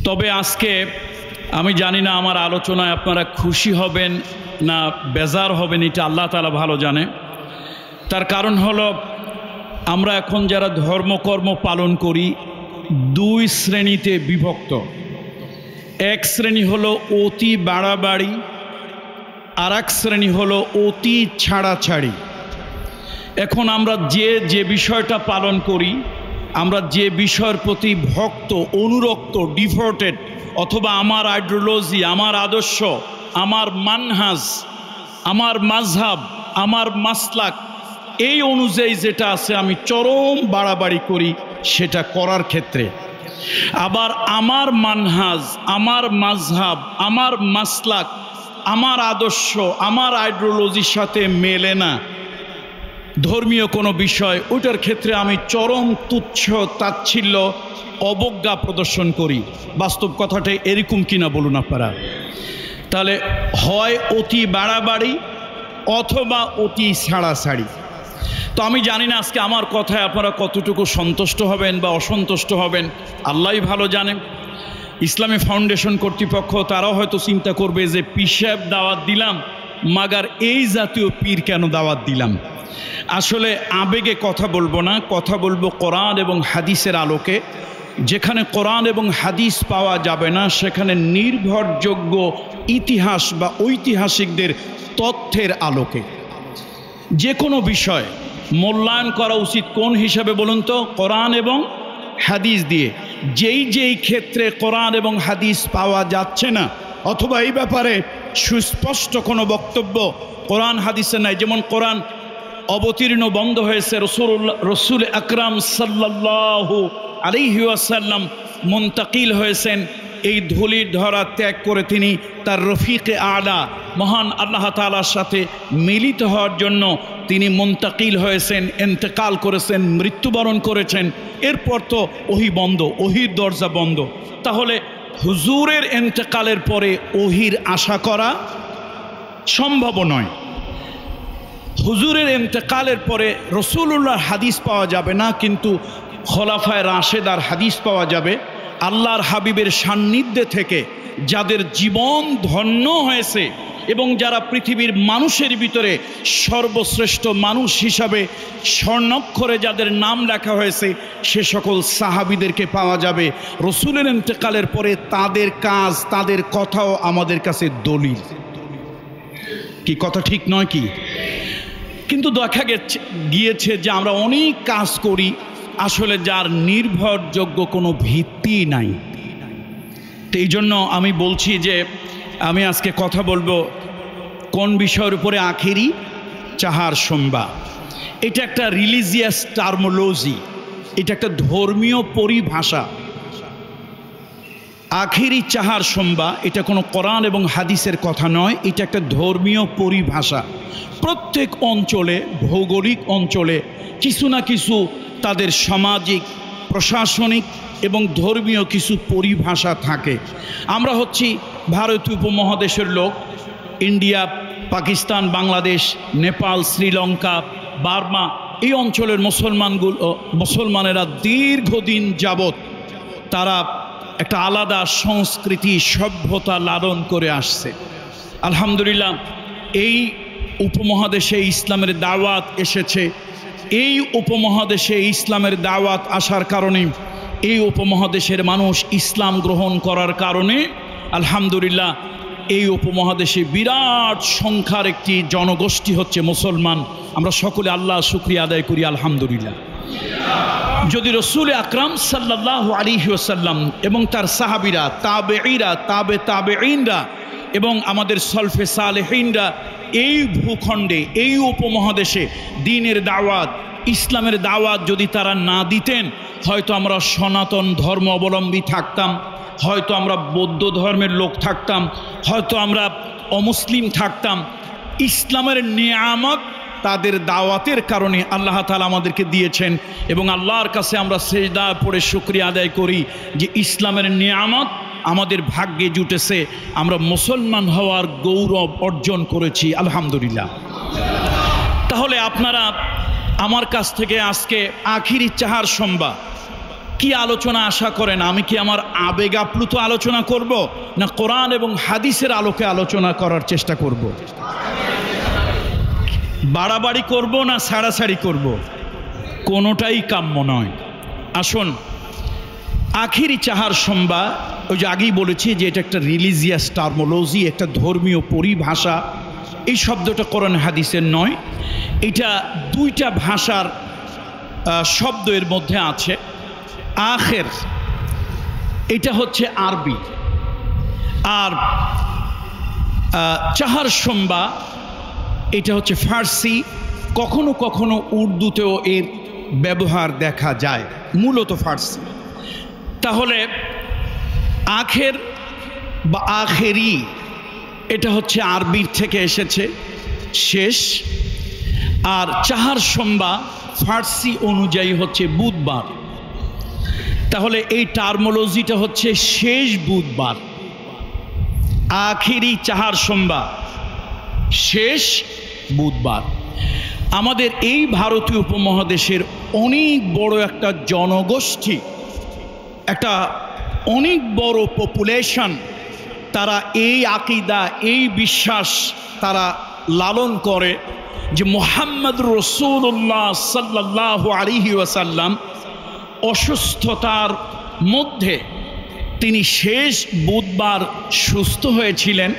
তবে আজকে আমি জানি না আমার আলোচনায় আপনারা খুশি হবেন না বেজার হবেন, এটা আল্লাহ তাআলা ভালো জানে। তার কারণ হলো আমরা এখন যারা ধর্মকর্ম পালন করি দুই শ্রেণীতে বিভক্ত। এক শ্রেণী হলো অতি বাড়াবাড়ি, আর এক শ্রেণী হলো অতি ছাড়াছাড়ি। এখন আমরা যে বিষয়টা পালন করি, আমরা যে বিষয়ের প্রতি ভক্ত, অনুরক্ত, ডিভোটেড, অথবা আমার আইডিওলজি, আমার আদর্শ, আমার মানহাজ, আমার মাযহাব, আমার মাসলাক, এই অনুযায়ী যেটা আছে আমি চরম বাড়াবাড়ি করি সেটা করার ক্ষেত্রে। আবার আমার মানহাজ, আমার মাযহাব, আমার মাসলাক, আমার আদর্শ, আমার আইডিওলজির সাথে মেলে না ধর্মীয় কোনো বিষয়, ওইটার ক্ষেত্রে আমি চরম তুচ্ছ তাচ্ছিল্য অবজ্ঞা প্রদর্শন করি। বাস্তব কথাটা এরকম কিনা বলুন আপনারা? তাহলে হয় অতি বাড়াবাড়ি অথবা অতি ছাড়াছাড়ি। তো আমি জানি না আজকে আমার কথায় আপনারা কতটুকু সন্তুষ্ট হবেন বা অসন্তুষ্ট হবেন, আল্লাহই ভালো জানেন। ইসলামী ফাউন্ডেশন কর্তৃপক্ষ তারাও হয়তো চিন্তা করবে যে পীর সাহেব দাওয়াত দিলাম, মাগার এই জাতীয় পীর কেন দাওয়াত দিলাম। আসলে আবেগে কথা বলবো না, কথা বলবো কোরআন এবং হাদিসের আলোকে। যেখানে কোরআন এবং হাদিস পাওয়া যাবে না সেখানে নির্ভরযোগ্য ইতিহাস বা ঐতিহাসিকদের তথ্যের আলোকে যে কোনো বিষয় মূল্যায়ন করা উচিত কোন হিসাবে বলুন তো? কোরআন এবং হাদিস দিয়ে। যেই ক্ষেত্রে কোরআন এবং হাদিস পাওয়া যাচ্ছে না অথবা এই ব্যাপারে সুস্পষ্ট কোনো বক্তব্য কোরআন হাদিসে নাই, যেমন কোরআন অবতীর্ণ বন্ধ হয়েছে, রসুল আকরাম সাল্লাল্লাহু আলাইহি ওয়াসাল্লাম মুন্তাকিল হয়েছেন, এই ধুলির ধরা ত্যাগ করে তিনি তার রফিকে আলা মহান আল্লাহ তাআলার সাথে মিলিত হওয়ার জন্য তিনি মুন্তাকিল হয়েছেন, ইন্তেকাল করেছেন, মৃত্যুবরণ করেছেন। এরপর তো ওহী বন্ধ, ওহীর দরজা বন্ধ। তাহলে হুজুরের ইন্তেকালের পরে ওহীর আশা করা সম্ভব নয়। হুজুরের ইন্তেকালের পরে রসুলুল্লাহর হাদিস পাওয়া যাবে না, কিন্তু খোলাফায়ে রাশেদার হাদিস পাওয়া যাবে। আল্লাহর হাবিবের সান্নিধ্যে থেকে যাদের জীবন ধন্য হয়েছে এবং যারা পৃথিবীর মানুষের ভিতরে সর্বশ্রেষ্ঠ মানুষ হিসাবে স্বর্ণাক্ষরে যাদের নাম লেখা হয়েছে সে সকল সাহাবীদেরকে পাওয়া যাবে। রসুলের ইন্তেকালের পরে তাদের কাজ, তাদের কথাও আমাদের কাছে দলিল। কি কথা ঠিক নয় কি? কিন্তু দেখা গিয়েছে যে আমরা অনেক কাজ করি আসলে যার নির্ভরযোগ্য কোনো ভিত্তি নাই। তো এই জন্য আমি বলছি যে আমি আজকে কথা বলবো কোন বিষয়ের উপরে? আখেরি চাহার সোমবা। এটা একটা রিলিজিয়াস টার্মোলজি, এটা একটা ধর্মীয় পরিভাষা। আখেরি চাহার সোমবা এটা কোনো কোরআন এবং হাদিসের কথা নয়, এটা একটা ধর্মীয় পরিভাষা। প্রত্যেক অঞ্চলে, ভৌগোলিক অঞ্চলে কিছু না কিছু তাদের সামাজিক, প্রশাসনিক এবং ধর্মীয় কিছু পরিভাষা থাকে। আমরা হচ্ছি ভারতীয় উপমহাদেশের লোক। ইন্ডিয়া, পাকিস্তান, বাংলাদেশ, নেপাল, শ্রীলঙ্কা, বার্মা, এই অঞ্চলের মুসলমানেরা দীর্ঘদিন যাবৎ তারা একটা আলাদা সংস্কৃতি, সভ্যতা লালন করে আসছে। আলহামদুলিল্লাহ এই উপমহাদেশে ইসলামের দাওয়াত এসেছে। এই উপমহাদেশে ইসলামের দাওয়াত আসার কারণে, এই উপমহাদেশের মানুষ ইসলাম গ্রহণ করার কারণে আলহামদুলিল্লাহ এই উপমহাদেশে বিরাট সংখ্যার একটি জনগোষ্ঠী হচ্ছে মুসলমান। আমরা সকলে আল্লাহ শুকরিয়া আদায় করি আলহামদুলিল্লাহ। যদি রসুল আকরাম সাল্লাল্লাহু আলাইহি ওয়াসাল্লাম এবং তার সাহাবীরা, তাবেঈরা, তাবেঈনরা এবং আমাদের সলফে সালেহিনরা এই ভূখণ্ডে, এই উপমহাদেশে দ্বীনের দাওয়াত, ইসলামের দাওয়াত যদি তারা না দিতেন, হয়তো আমরা সনাতন ধর্ম অবলম্বী থাকতাম, হয়তো আমরা বৌদ্ধ ধর্মের লোক থাকতাম, হয়তো আমরা অমুসলিম থাকতাম। ইসলামের নিয়ামত তাদের দাওয়াতের কারণে আল্লাহ তাআলা আমাদেরকে দিয়েছেন এবং আল্লাহর কাছে আমরা সেজদা পড়ে শুকরিয়া আদায় করি যে ইসলামের নিয়ামত আমাদের ভাগ্যে জুটেছে, আমরা মুসলমান হওয়ার গৌরব অর্জন করেছি আলহামদুলিল্লাহ। তাহলে আপনারা আমার কাছ থেকে আজকে আখিরি চাহার সোমবার কি আলোচনা আশা করেন? আমি কি আমার আবেগ আপ্লুত আলোচনা করব, না কোরআন এবং হাদিসের আলোকে আলোচনা করার চেষ্টা করব? বাড়াবাড়ি করব না ছাড়াছাড়ি করব? কোনোটাই কাম্য নয়। আসুন, আখিরি চাহার সম্বা, ওই যে আগেই বলেছি যে এটা একটা রিলিজিয়াস টার্মোলজি, একটা ধর্মীয় পরিভাষা। এই শব্দটা কোরআন হাদিসের নয়, এটা দুইটা ভাষার শব্দ এর মধ্যে আছে। আখের এটা হচ্ছে আরবি, আর চাহার সম্বা এটা হচ্ছে ফার্সি। কখনো কখনো উর্দুতেও এর ব্যবহার দেখা যায়, মূলত ফার্সি। তাহলে আখের বা আখেরি এটা হচ্ছে আরবির থেকে এসেছে, শেষ। আর চাহার সম্বা ফার্সি অনুযায়ী হচ্ছে বুধবার। তাহলে এই টার্মোলজিটা হচ্ছে শেষ বুধবার, আখেরি চাহার সম্বা, শেষ বুধবার। আমাদের এই ভারতীয় উপমহাদেশের অনেক বড় একটা জনগোষ্ঠী, একটা অনেক বড় পপুলেশন, তারা এই আকীদা, এই বিশ্বাস তারা লালন করে যে মুহাম্মদ রাসূলুল্লাহ সাল্লাল্লাহু আলাইহি ওয়াসাল্লাম অসুস্থতার মধ্যে তিনি শেষ বুধবার সুস্থ হয়েছিলেন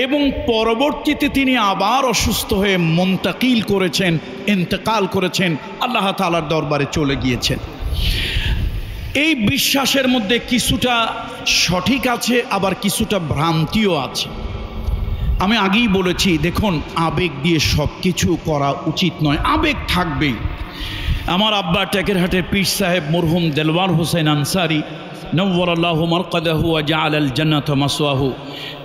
এবং পরবর্তীতে তিনি আবার অসুস্থ হয়ে মুন্তাকিল করেছেন, ইন্তেকাল করেছেন, আল্লাহ তাআলার দরবারে চলে গিয়েছেন। এই বিশ্বাসের মধ্যে কিছুটা সঠিক আছে, আবার কিছুটা ভ্রান্তিও আছে। আমি আগেই বলেছি, দেখুন, আবেগ দিয়ে সব কিছু করা উচিত নয়। আবেগ থাকবেই। আমার আব্বা টেকেরহাটের পীর সাহেব মরহুম দেলওয়ার হোসেন আনসারী নওয়ারাল্লাহু মারকাদাহু ওয়া জাআলাল জান্নাতা মাসওয়াহু,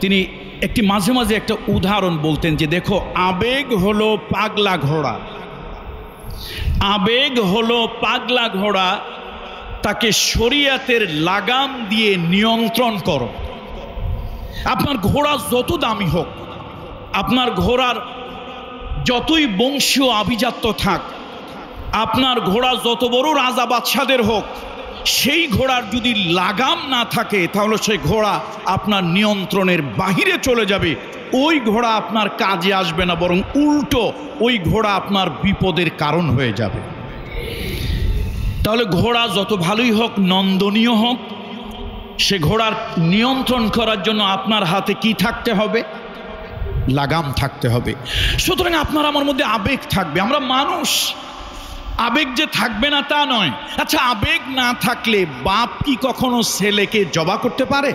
তিনি একটি মাঝে মাঝে একটা উদাহরণ বলতেন যে দেখো, আবেগ হলো পাগলা ঘোড়া। আবেগ হলো পাগলা ঘোড়া, তাকে শরীয়তের লাগাম দিয়ে নিয়ন্ত্রণ করো। আপনার ঘোড়া যত দামি হোক, আপনার ঘোড়ার যতই বংশীয় আভিজাত্য থাক, আপনার ঘোড়া যত বড় রাজা বাদশাদের হোক, সেই ঘোড়ার যদি লাগাম না থাকে তাহলে সেই ঘোড়া আপনার নিয়ন্ত্রণের বাহিরে চলে যাবে। ওই ঘোড়া আপনার কাজে আসবে না, বরং উল্টো ওই ঘোড়া আপনার বিপদের কারণ হয়ে যাবে। তাহলে ঘোড়া যত ভালোই হোক, নন্দনীয় হোক, সে ঘোড়ার নিয়ন্ত্রণ করার জন্য আপনার হাতে কি থাকতে হবে? লাগাম থাকতে হবে। সুতরাং আপনার আমার মধ্যে আবেগ থাকবে। আমরা মানুষ, আবেগ যে থাকবে না তা নয়। আচ্ছা, আবেগ না থাকলে বাপ কি কখনো ছেলেকে জবা করতে পারে?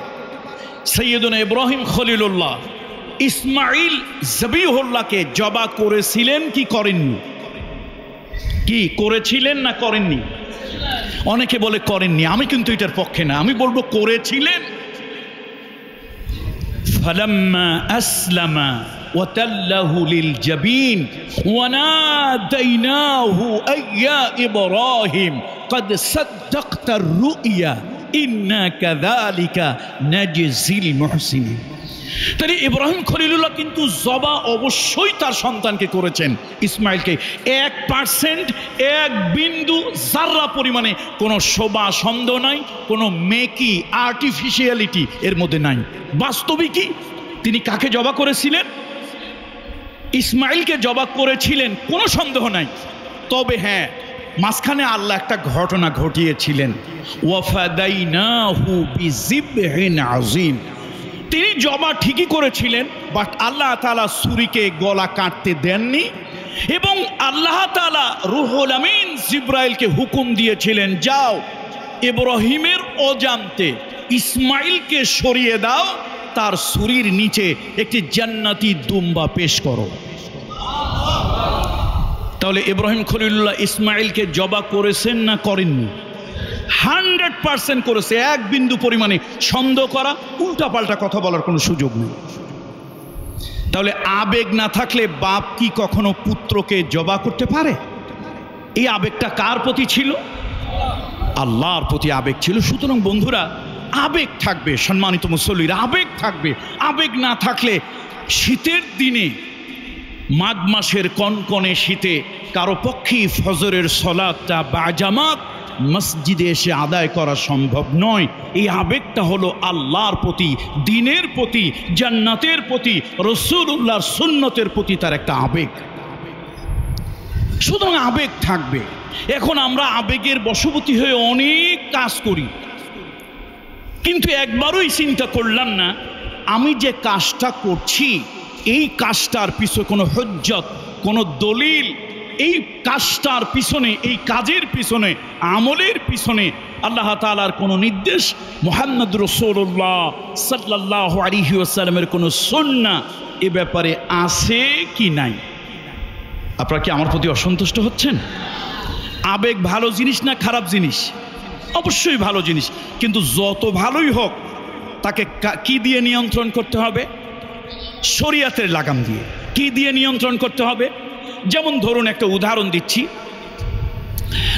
সৈয়দনা ইব্রাহিম খলিলুল্লাহ ইসমাইল জবিহুল্লাহকে জবা করেছিলেন কি করেননি? কি করেছিলেন না করেননি? অনেকে বলে করেননি, আমি কিন্তু এটার পক্ষে না, আমি বলবো করেছিলেন। ফালাম্মা আসলামা وتله للجبين وناديناه أي يا إبراهيم قد صدقت الرؤيا إنا كذلك نجزي المحسنين। তাহলে ইব্রাহিম খলিলুল্লাহ কিন্তু জবা অবশ্যই তার সন্তানকে করেছেন, ইসমাইলকে। 1% এক বিন্দু জাররা পরিমাণে কোনো শোভা সন্দেহ নাই, কোনো মেকি আর্টিফিশিয়ালিটি এর মধ্যে নাই। বাস্তবিকই তিনি কাকে জবা করেছিলেন? ইসমাইলকে জবা করেছিলেন, কোনো সন্দেহ নাই। তবে হ্যাঁ, মাঝখানে আল্লাহ একটা ঘটনা ঘটিয়েছিলেন। ওয়াফাদাইনাহু বিযিবহিন আযীম। তিনি জবা ঠিকই করেছিলেন, বাট আল্লাহ তাআলা ছুরিকে গলা কাটতে দেননি, এবং আল্লাহ তাআলা রুহুল আমিন জিবরাইলকে হুকুম দিয়েছিলেন, যাও ইব্রাহিমের অজান্তে ইসমাইলকে সরিয়ে দাও, তার ছুরির নিচে একটি জান্নাতি দুম্বা পেশ করো। তাহলে ইব্রাহিম খলিলুল্লাহ ইসমাইলকে জবা করেছেন না করেননি? 100% করেছে। এক বিন্দু পরিমাণে সন্দেহ করা, উল্টাপাল্টা কথা বলার কোনো সুযোগ নেই। তাহলে আবেগ না থাকলে বাপ কি কখনো পুত্রকে জবা করতে পারে? এই আবেগটা কার প্রতি ছিল? আল্লাহর প্রতি আবেগ ছিল। সুতরাং বন্ধুরা, আবেগ থাকবে, সম্মানিত মুসল্লিরা, আবেগ থাকবে। আবেগ না থাকলে শীতের দিনে, মাঘ মাসের কনকনে শীতে কারো পক্ষেই ফজরের সলাতটা বা জামাত মসজিদে এসে আদায় করা সম্ভব নয়। এই আবেগটা হলো আল্লাহর প্রতি, দ্বীনের প্রতি, জান্নাতের প্রতি, রাসূলুল্লাহর সুন্নতের প্রতি তার একটা আবেগ। সুতরাং আবেগ থাকবে। এখন আমরা আবেগের বশবর্তী হয়ে অনেক কাজ করি, কিন্তু একবারই চিন্তা করলাম না আমি যে কাজটা করছি এই কাজটার পিছনে কোনো হুজ্জত, কোনো দলিল, এই কাজটার পিছনে, এই কাজের পিছনে, আমলের পিছনে আল্লাহ তাআলার কোনো নির্দেশ, মুহাম্মদ রাসূলুল্লাহ সাল্লাল্লাহু আলাইহি ওয়াসাল্লামের কোনো সুন্নাহ এ ব্যাপারে আছে কি নাই? আপনারা কি আমার প্রতি অসন্তুষ্ট হচ্ছেন? আবেগ ভালো জিনিস না খারাপ জিনিস? অবশ্যই ভালো জিনিস, কিন্তু যত ভালোই হোক তাকে কি দিয়ে নিয়ন্ত্রণ করতে হবে? শরীয়তের লাগাম দিয়ে। কি দিয়ে নিয়ন্ত্রণ করতে হবে? যেমন ধরুন একটা উদাহরণ দিচ্ছি।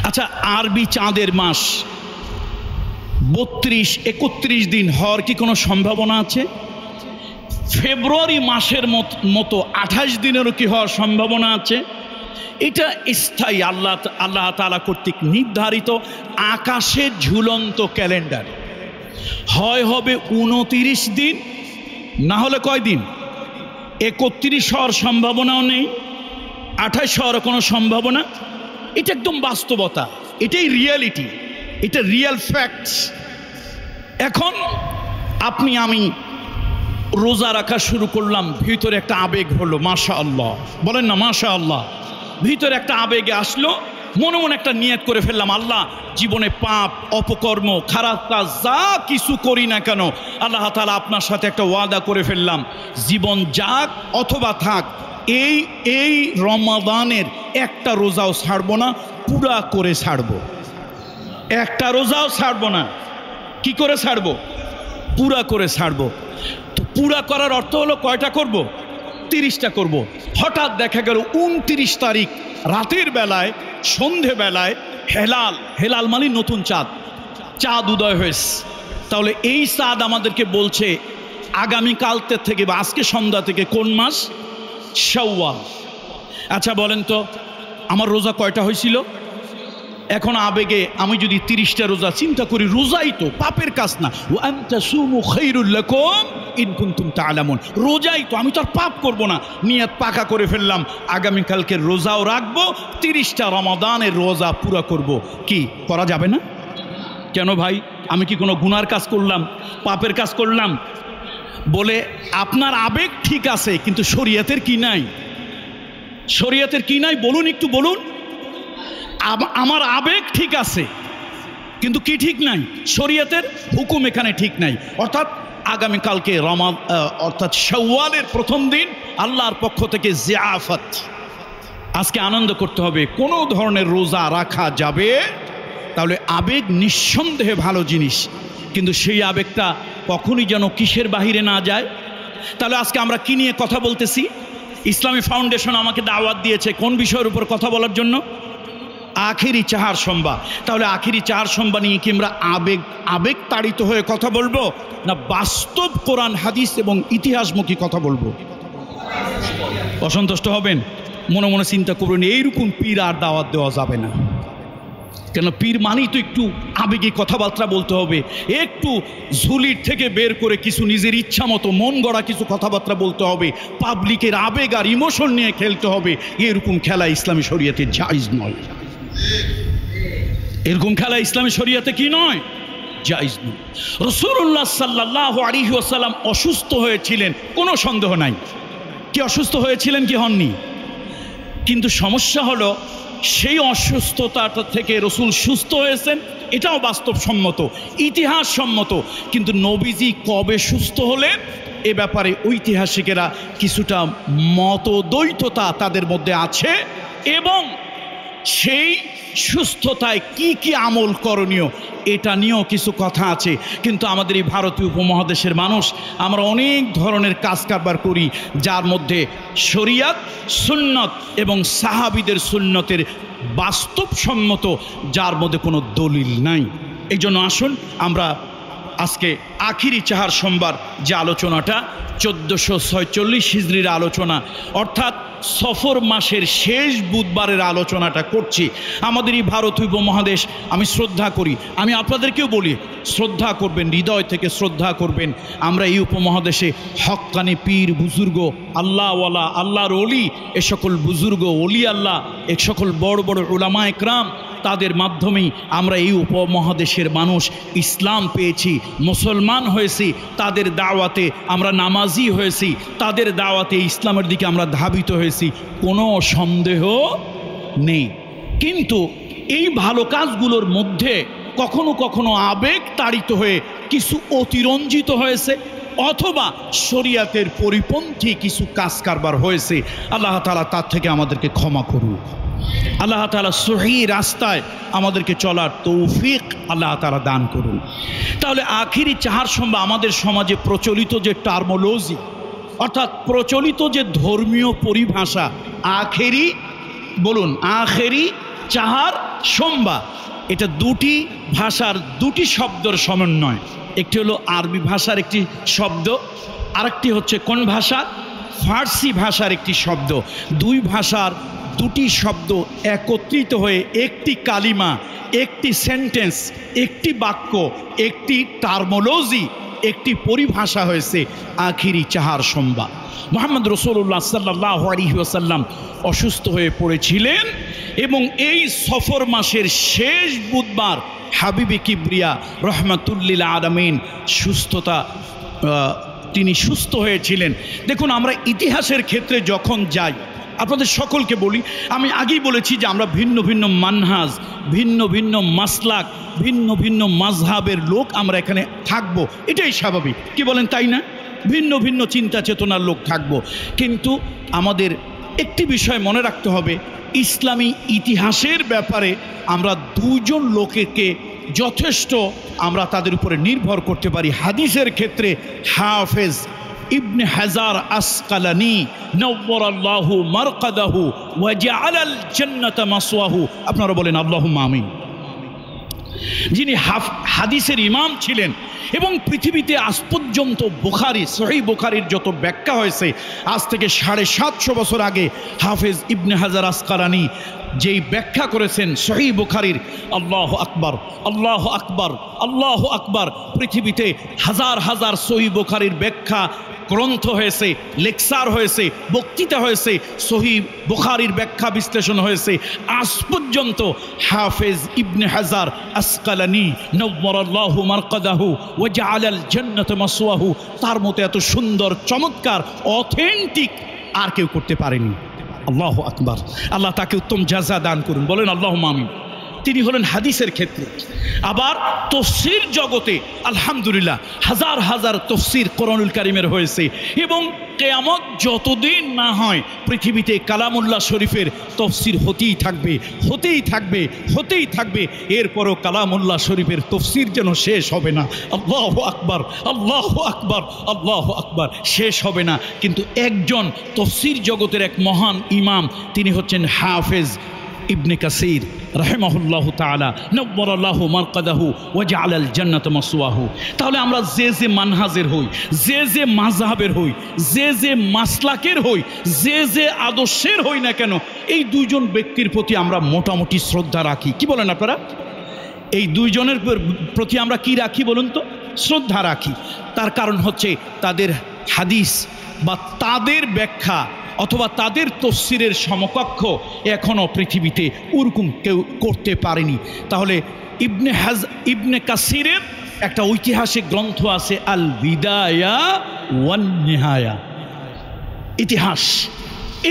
আচ্ছা, আরবি চাঁদের মাস 32-31 দিন হওয়ার কি কোনো সম্ভাবনা আছে? ফেব্রুয়ারি মাসের মতো 28 দিনেরও কি হওয়ার সম্ভাবনা আছে? এটা স্থায়ী আল্লাহ তাআলা কর্তৃক নির্ধারিত আকাশের ঝুলন্ত ক্যালেন্ডার। হয় হবে 29 দিন, না হলে কয় দিন? 31 হওয়ার সম্ভাবনাও নেই, 28 হওয়ার কোনো সম্ভাবনা। এটা একদম বাস্তবতা, এটাই রিয়ালিটি, এটা রিয়েল ফ্যাক্টস। এখন আমি রোজা রাখা শুরু করলাম, ভিতরে একটা আবেগ হলো, মাশাআল্লাহ বলেন না মাশাআল্লাহ। ভিতরে একটা আবেগে আসলো, মনে মনে একটা নিয়ত করে ফেললাম, আল্লাহ জীবনে পাপ, অপকর্ম, খারাপ কাজ যা কিছু করি না কেন, আল্লাহ তাআলা আপনার সাথে একটা ওয়াদা করে ফেললাম, জীবন যাক অথবা থাক, এই রমাদানের একটা রোজাও ছাড়বো না, পুরা করে ছাড়বো। একটা রোজাও ছাড়বো না। কি করে ছাড়বো? পুরা করে ছাড়বো। তো পুরা করার অর্থ হলো কয়টা করব? 30টা করব। হঠাৎ দেখা গেল 29 তারিখ রাতের বেলায়, সন্ধেবেলায় হেলাল মানে নতুন চাঁদ উদয় হয়েছে। তাহলে এই চাঁদ আমাদেরকে বলছে আগামীকাল থেকে বা আজকে সন্ধ্যা থেকে কোন মাস? শাওয়াল। আচ্ছা বলেন তো আমার রোজা কয়টা হয়েছিল? এখন আবেগে আমি যদি 30টা রোজা চিন্তা করি, রোজাই তো পাপের কাজ না, ওয়া আনতা সুমু খায়রুল লাকুম ইন কুনতুম তা'লামুন, রোজাই তো, আমি তো আর পাপ করব না। নিয়ত পাকা করে ফেললাম, আগামীকালকে রোজাও রাখবো, 30টা রমাদানের রোজা পুরা করব। কি করা যাবে না? কেন ভাই, আমি কি কোনো গুনার কাজ করলাম, পাপের কাজ করলাম? বলে আপনার আবেগ ঠিক আছে, কিন্তু শরীয়তের কি নাই? শরীয়তের কি নাই বলুন, একটু বলুন। আমার আবেগ ঠিক আছে, কিন্তু কি ঠিক নাই? শরীয়তের হুকুম এখানে ঠিক নাই। অর্থাৎ আগামীকালকে অর্থাৎ শাওয়ালের প্রথম দিন আল্লাহর পক্ষ থেকে জিয়াফত, আজকে আনন্দ করতে হবে, কোনো ধরনের রোজা রাখা যাবে। তাহলে আবেগ নিঃসন্দেহে ভালো জিনিস, কিন্তু সেই আবেগটা কখনই যেন কিসের বাহিরে না যায়। তাহলে আজকে আমরা কি নিয়ে কথা বলতেছি? ইসলামী ফাউন্ডেশন আমাকে দাওয়াত দিয়েছে কোন বিষয়ের উপর কথা বলার জন্য? আখেরি চাহার সম্বা। তাহলে আখেরি চাহার সম্বা নিয়ে কি আমরা আবেগ তাড়িত হয়ে কথা বলবো, না বাস্তব কোরআন হাদিস এবং ইতিহাসমুখী কথা বলবো? অসন্তুষ্ট হবেন? মনে মনে চিন্তা করবেন, এইরকম পীর আর দাওয়াত দেওয়া যাবে না। কেন? পীর মানেই তো একটু আবেগে কথাবার্তা বলতে হবে, একটু ঝুলির থেকে বের করে কিছু নিজের ইচ্ছা মতো মন গড়া কিছু কথাবার্তা বলতে হবে, পাবলিকের আবেগ আর ইমোশন নিয়ে খেলতে হবে। এরকম খেলা ইসলামী শরীয়তে জায়েজ নয়। এরকম খেলা ইসলামী শরীয়তে কি নয়? জায়েজ নয়। রাসূলুল্লাহ সাল্লাল্লাহু আলাইহি ওয়াসাল্লাম অসুস্থ হয়েছিলেন, কোনো সন্দেহ নাই। কি অসুস্থ হয়েছিলেন কি হননি? কিন্তু সমস্যা হলো সেই অসুস্থতাটা থেকে রসুল সুস্থ হয়েছেন, এটাও বাস্তবসম্মত, ইতিহাস সম্মত। কিন্তু নবীজি কবে সুস্থ হলেন এ ব্যাপারে ঐতিহাসিকেরা কিছুটা মতদ্বৈততা তাদের মধ্যে আছে, এবং সেই সুস্থতায় কি কি আমল করণীয় এটা নিয়েও কিছু কথা আছে। কিন্তু আমাদের এই ভারতীয় উপমহাদেশের মানুষ আমরা অনেক ধরনের কাজ কারবার করি, যার মধ্যে শরিয়ত, সুন্নত এবং সাহাবীদের সুন্নতের বাস্তবসম্মত, যার মধ্যে কোনো দলিল নাই। এই জন্য আসুন আমরা আজকে আখিরি চাহার সোমবার যে আলোচনাটা 1446 হিজরির আলোচনা, অর্থাৎ সফর মাসের শেষ বুধবারের আলোচনাটা করছি। আমাদের এই ভারতীয় উপমহাদেশ আমি শ্রদ্ধা করি, আমি আপনাদেরকেও বলি শ্রদ্ধা করবেন, হৃদয় থেকে শ্রদ্ধা করবেন। আমরা এই উপমহাদেশে হক্কানি পীর বুজুর্গ, আল্লাহওয়ালা, আল্লাহর অলি, এ সকল বুজুর্গ অলি আল্লাহ, এ সকল বড় বড় উলামা একরাম, তাদের মাধ্যমেই আমরা এই উপমহাদেশের মানুষ ইসলাম পেয়েছি, মুসলমান হয়েছি, তাদের দাওয়াতে আমরা নামাজি হয়েছি, তাদের দাওয়াতে ইসলামের দিকে আমরা ধাবিত হয়েছি, কোনো সন্দেহ নেই। কিন্তু এই ভালো কাজগুলোর মধ্যে কখনো কখনো আবেগ তাড়িত হয়ে কিছু অতিরঞ্জিত হয়েছে, অথবা শরিয়াতের পরিপন্থী কিছু কাজ কারবার হয়েছে। আল্লাহ তাআলা তার থেকে আমাদেরকে ক্ষমা করুন। আল্লাহ তাআলা সহি রাস্তায় আমাদেরকে চলার তৌফিক আল্লাহ তাআলা দান করুন। তাহলে আখিরি চাহার সম্ভব আমাদের সমাজে প্রচলিত যে টার্মোলজি, অর্থাৎ প্রচলিত যে ধর্মীয় পরিভাষা, আখেরি বলুন, আখেরি চাহার সম্ভব, এটা দুটি ভাষার দুটি শব্দের সমন্বয়। একটি হলো আরবি ভাষার একটি শব্দ, আরেকটি হচ্ছে কোন ভাষা? ফার্সি ভাষার একটি শব্দ। দুই ভাষার দুটি শব্দ একত্রিত হয়ে একটি কালিমা, একটি সেন্টেন্স, একটি বাক্য, একটি টার্মোলজি, একটি পরিভাষা হয়েছে আখিরি চাহার সম্ভব। মুহাম্মদ রাসূলুল্লাহ সাল্লাল্লাহু আলাইহি ওয়াসাল্লাম অসুস্থ হয়ে পড়েছিলেন এবং এই সফর মাসের শেষ বুধবার হাবিবে কিবরিয়া রহমাতুল্লিল আলামিন তিনি সুস্থ হয়েছিলেন। দেখুন, আমরা ইতিহাসের ক্ষেত্রে যখন যাই, আপনাদের সকলকে বলি, আমি আগেই বলেছি যে আমরা ভিন্ন ভিন্ন মানহাজ, ভিন্ন ভিন্ন মাসলাক, ভিন্ন ভিন্ন মাযহাবের লোক আমরা এখানে থাকব, এটাই স্বাভাবিক, কি বলেন তাই না? ভিন্ন ভিন্ন চিন্তা চেতনার লোক থাকব। কিন্তু আমাদের একটি বিষয় মনে রাখতে হবে, ইসলামী ইতিহাসের ব্যাপারে আমরা দুজন লোকেকে যথেষ্ট আমরা তাদের উপরে নির্ভর করতে পারি। হাদিসের ক্ষেত্রে হাফেজ ইবনে হাজার আসকালানি নওয়ারাল্লাহু মারকাদাহু ওয়া জাআলাল জান্নাতা মাসওয়াহু, আপনারা বলেন আল্লাহুম্মা আমিন, যিনি হাদিসের ইমাম ছিলেন এবং পৃথিবীতে আজ পর্যন্ত বুখারী, সহিহ বুখারীর যত ব্যাখ্যা হয়েছে, আজ থেকে 750 বছর আগে হাফেজ ইবনে হাজার আসকালানি যেই ব্যাখ্যা করেছেন সহিহ বুখারীর, আল্লাহু আকবার, আল্লাহু আকবার, আল্লাহু আকবার, পৃথিবীতে হাজার হাজার সহিহ বুখারীর ব্যাখ্যা গ্রন্থ হয়েছে, লেকচার হয়েছে, বক্তৃতা হয়েছে, সহিহ বুখারীর ব্যাখ্যা বিশ্লেষণ হয়েছে। আজ পর্যন্ত হাফেজ ইবনে হাজার আসকালানি নওয়ারাল্লাহু মারকাদাহু ওয়া জাআলাল জান্নাতা মাসওয়াহু, তার মতো এত সুন্দর, চমৎকার, অথেন্টিক আর কেউ করতে পারেনি। আল্লাহু আকবার, আল্লাহ তাকে উত্তম জাযা দান করুন, বলেন আল্লাহুম্মা আমিন। তিনি হলেন হাদিসের ক্ষেত্রে। আবার তফসির জগতে আলহামদুলিল্লাহ হাজার হাজার তফসির কোরআনুল কারীমের হয়েছে এবং কিয়ামত যতদিন না হয় পৃথিবীতে কালামুল্লাহ শরীফের তফসির হতেই থাকবে, হতেই থাকবে, হতেই থাকবে। এরপরও কালামুল্লাহ শরীফের তফসির যেন শেষ হবে না। আল্লাহু আকবার, আল্লাহু আকবার, আল্লাহু আকবার, শেষ হবে না। কিন্তু একজন তফসির জগতের এক মহান ইমাম, তিনি হচ্ছেন হাফেজ ইবনে কাসির রাহিমাহুল্লাহু তাআলা নওয়ারাল্লাহু মারকাদাহু ওয়া জাআলাল জান্নাতা মাসওয়াহু। তাহলে আমরা যে যে মানহাজের হই, যে যে মাযহাবের হই, যে যে মাসলাকের হই, যে যে আদর্শের হই না কেন, এই দুইজন ব্যক্তির প্রতি আমরা মোটামুটি শ্রদ্ধা রাখি। কি বলেন আপনারা? এই দুইজনের প্রতি আমরা কি রাখি বলুন তো? শ্রদ্ধা রাখি। তার কারণ হচ্ছে তাদের হাদিস বা তাদের ব্যাখ্যা অথবা তাদের তফসিরের সমকক্ষ এখনও পৃথিবীতে ওরকম কেউ করতে পারেনি। তাহলে ইবনে কাসিরের একটা ঐতিহাসিক গ্রন্থ আছে, আল বিদায়া ওয়ান নিহায়া, ইতিহাস।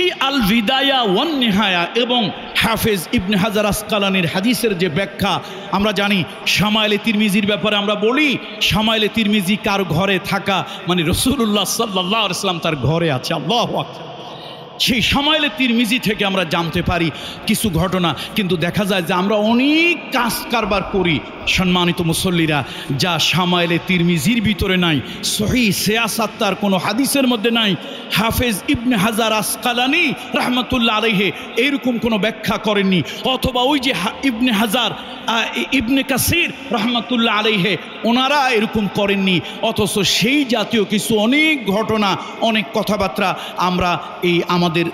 এই আল বিদায়া ওয়ান নিহায়া এবং হাফেজ ইবনে হাজার আসকালানির হাদিসের যে ব্যাখ্যা, আমরা জানি শামাইলে তিরমিজির ব্যাপারে আমরা বলি, শামাইলে তিরমিজি কার ঘরে থাকা, মানে রাসূলুল্লাহ সাল্লাল্লাহু আলাইহি ওয়াসাল্লাম তার ঘরে আছে। আল্লাহু আকবার। সেই শামাইলে তিরমিজি থেকে আমরা জানতে পারি কিছু ঘটনা, কিন্তু দেখা যায় যে আমরা অনেক কাজ কারবার করি সম্মানিত মুসল্লিরা, যা শামাইলে তিরমিজির ভিতরে নাই, সহিহ সিয়াসাত তার কোনো হাদিসের মধ্যে নাই। হাফেজ ইবনে হাজার আসকালানি রাহমাতুল্লাহ আলাইহি এরকম কোনো ব্যাখ্যা করেননি, অথবা ওই যে ইবনে হাজার ইবনে কাসির রাহমাতুল্লাহ আলাইহি ওনারা এরকম করেননি। অথচ সেই জাতীয় কিছু অনেক ঘটনা, অনেক কথাবার্তা আমরা এই আমাদের আমাদের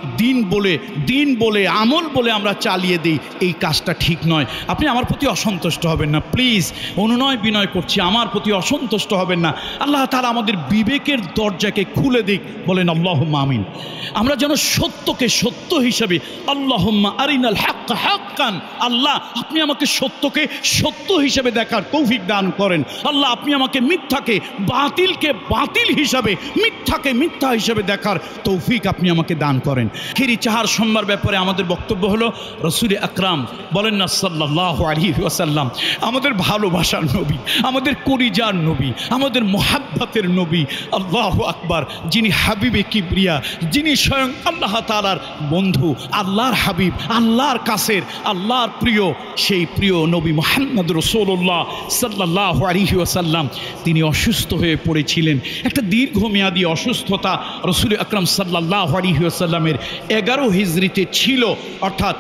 দিন বলে আমল বলে আমরা চালিয়ে দিই, এই কাজটা ঠিক নয়। আপনি আমার প্রতি অসন্তুষ্ট হবেন না প্লিজ, অনুনয় বিনয় করছি, আমার প্রতি অসন্তুষ্ট হবেন না। আল্লাহ তাআলা আমাদের বিবেকের দরজাকে খুলে দিক, বলেন আল্লাহুম্মা আমিন। আমরা যেন সত্যকে সত্য হিসাবে, আল্লাহুম্মা আরিনাল হাক্কা হাক্কান, আল্লাহ আপনি আমাকে সত্যকে সত্য হিসাবে দেখার তৌফিক দান করেন। আল্লাহ আপনি আমাকে মিথ্যাকে বাতিলকে বাতিল হিসাবে, মিথ্যাকে মিথ্যা হিসাবে দেখার তৌফিক আপনি আমাকে দান করেন। আখিরি চাহার সোমবার ব্যাপারে আমাদের বক্তব্য হলো, রাসূল আকরাম বলেন না সাল্লাল্লাহু আলাইহি ওয়াসাল্লাম, আমাদের ভালোবাসার নবী, আমাদের কলিজার নবী, আমাদের মোহাব্বতের নবী, আল্লাহু আকবার, যিনি হাবিবে কিবরিয়া, যিনি স্বয়ং আল্লাহ তাআলার বন্ধু, আল্লাহর হাবিব, আল্লাহর কাছের, আল্লাহর প্রিয়, সেই প্রিয় নবী মুহাম্মদ রাসূলুল্লাহ সাল্লাল্লাহু আলাইহি ওয়াসাল্লাম তিনি অসুস্থ হয়ে পড়েছিলেন। একটা দীর্ঘমেয়াদী অসুস্থতা রাসূল আকরাম সাল্লাল্লাহু আলাইহি ওয়াসাল্লামের 11 হিজরিতে ছিল, অর্থাৎ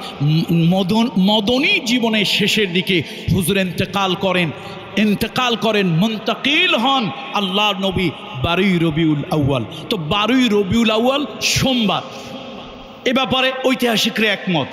মদনী জীবনের শেষের দিকে হুজুর ইন্তেকাল করেন, মুন্তাকিল হন আল্লাহর নবী 12 রবিউল আউয়াল। তো 12 রবিউল আউয়াল সোমবার, এ ব্যাপারে ঐতিহাসিকরা একমত।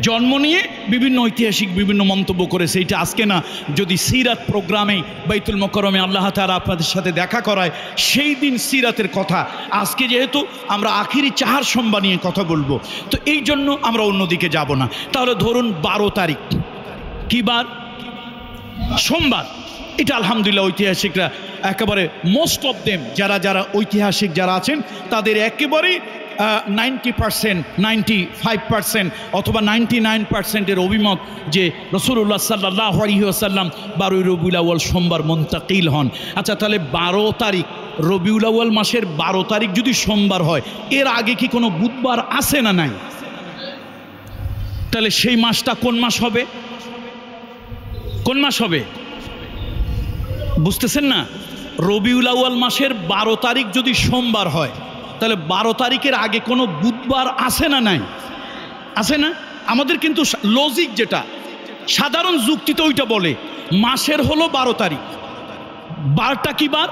জন্ম নিয়ে বিভিন্ন ঐতিহাসিক বিভিন্ন মন্তব্য করেছে, এটা আজকে না, যদি সিরাত প্রোগ্রামে বাইতুল মুকাররমে আল্লাহ তাআলা আপনাদের সাথে দেখা করায় সেই দিন সিরাতের কথা, আজকে যেহেতু আমরা আখিরি চাহার সোমবার নিয়ে কথা বলবো, তো এই জন্য আমরা অন্যদিকে যাব না। তাহলে ধরুন 12 তারিখ, কি বার? সোমবার। এটা আলহামদুলিল্লাহ ঐতিহাসিকরা একেবারে মোস্ট অফ দেম, যারা ঐতিহাসিক যারা আছেন তাদের একেবারেই 90%, 95% অথবা 99%-এর অভিমত যে রাসূলুল্লাহ সাল্লাল্লাহু আলাইহি ওয়াসাল্লাম 12 রবিউল আউয়াল সোমবার মুন্তাকিল হন। আচ্ছা, তাহলে 12 তারিখ রবিউল আউয়াল মাসের 12 তারিখ যদি সোমবার হয়, এর আগে কি কোনো বুধবার আছে না নাই? তাহলে সেই মাসটা কোন মাস হবে? কোন মাস হবে বুঝতেছেন না? রবিউল আউয়াল মাসের 12 তারিখ যদি সোমবার হয়, তাহলে 12 তারিখের আগে কোনো বুধবার আছে না নাই? আছে না? আমাদের কিন্তু লজিক যেটা, সাধারণ যুক্তিতে ওইটা বলে মাসের হলো 12 তারিখ, বারটা কি বার?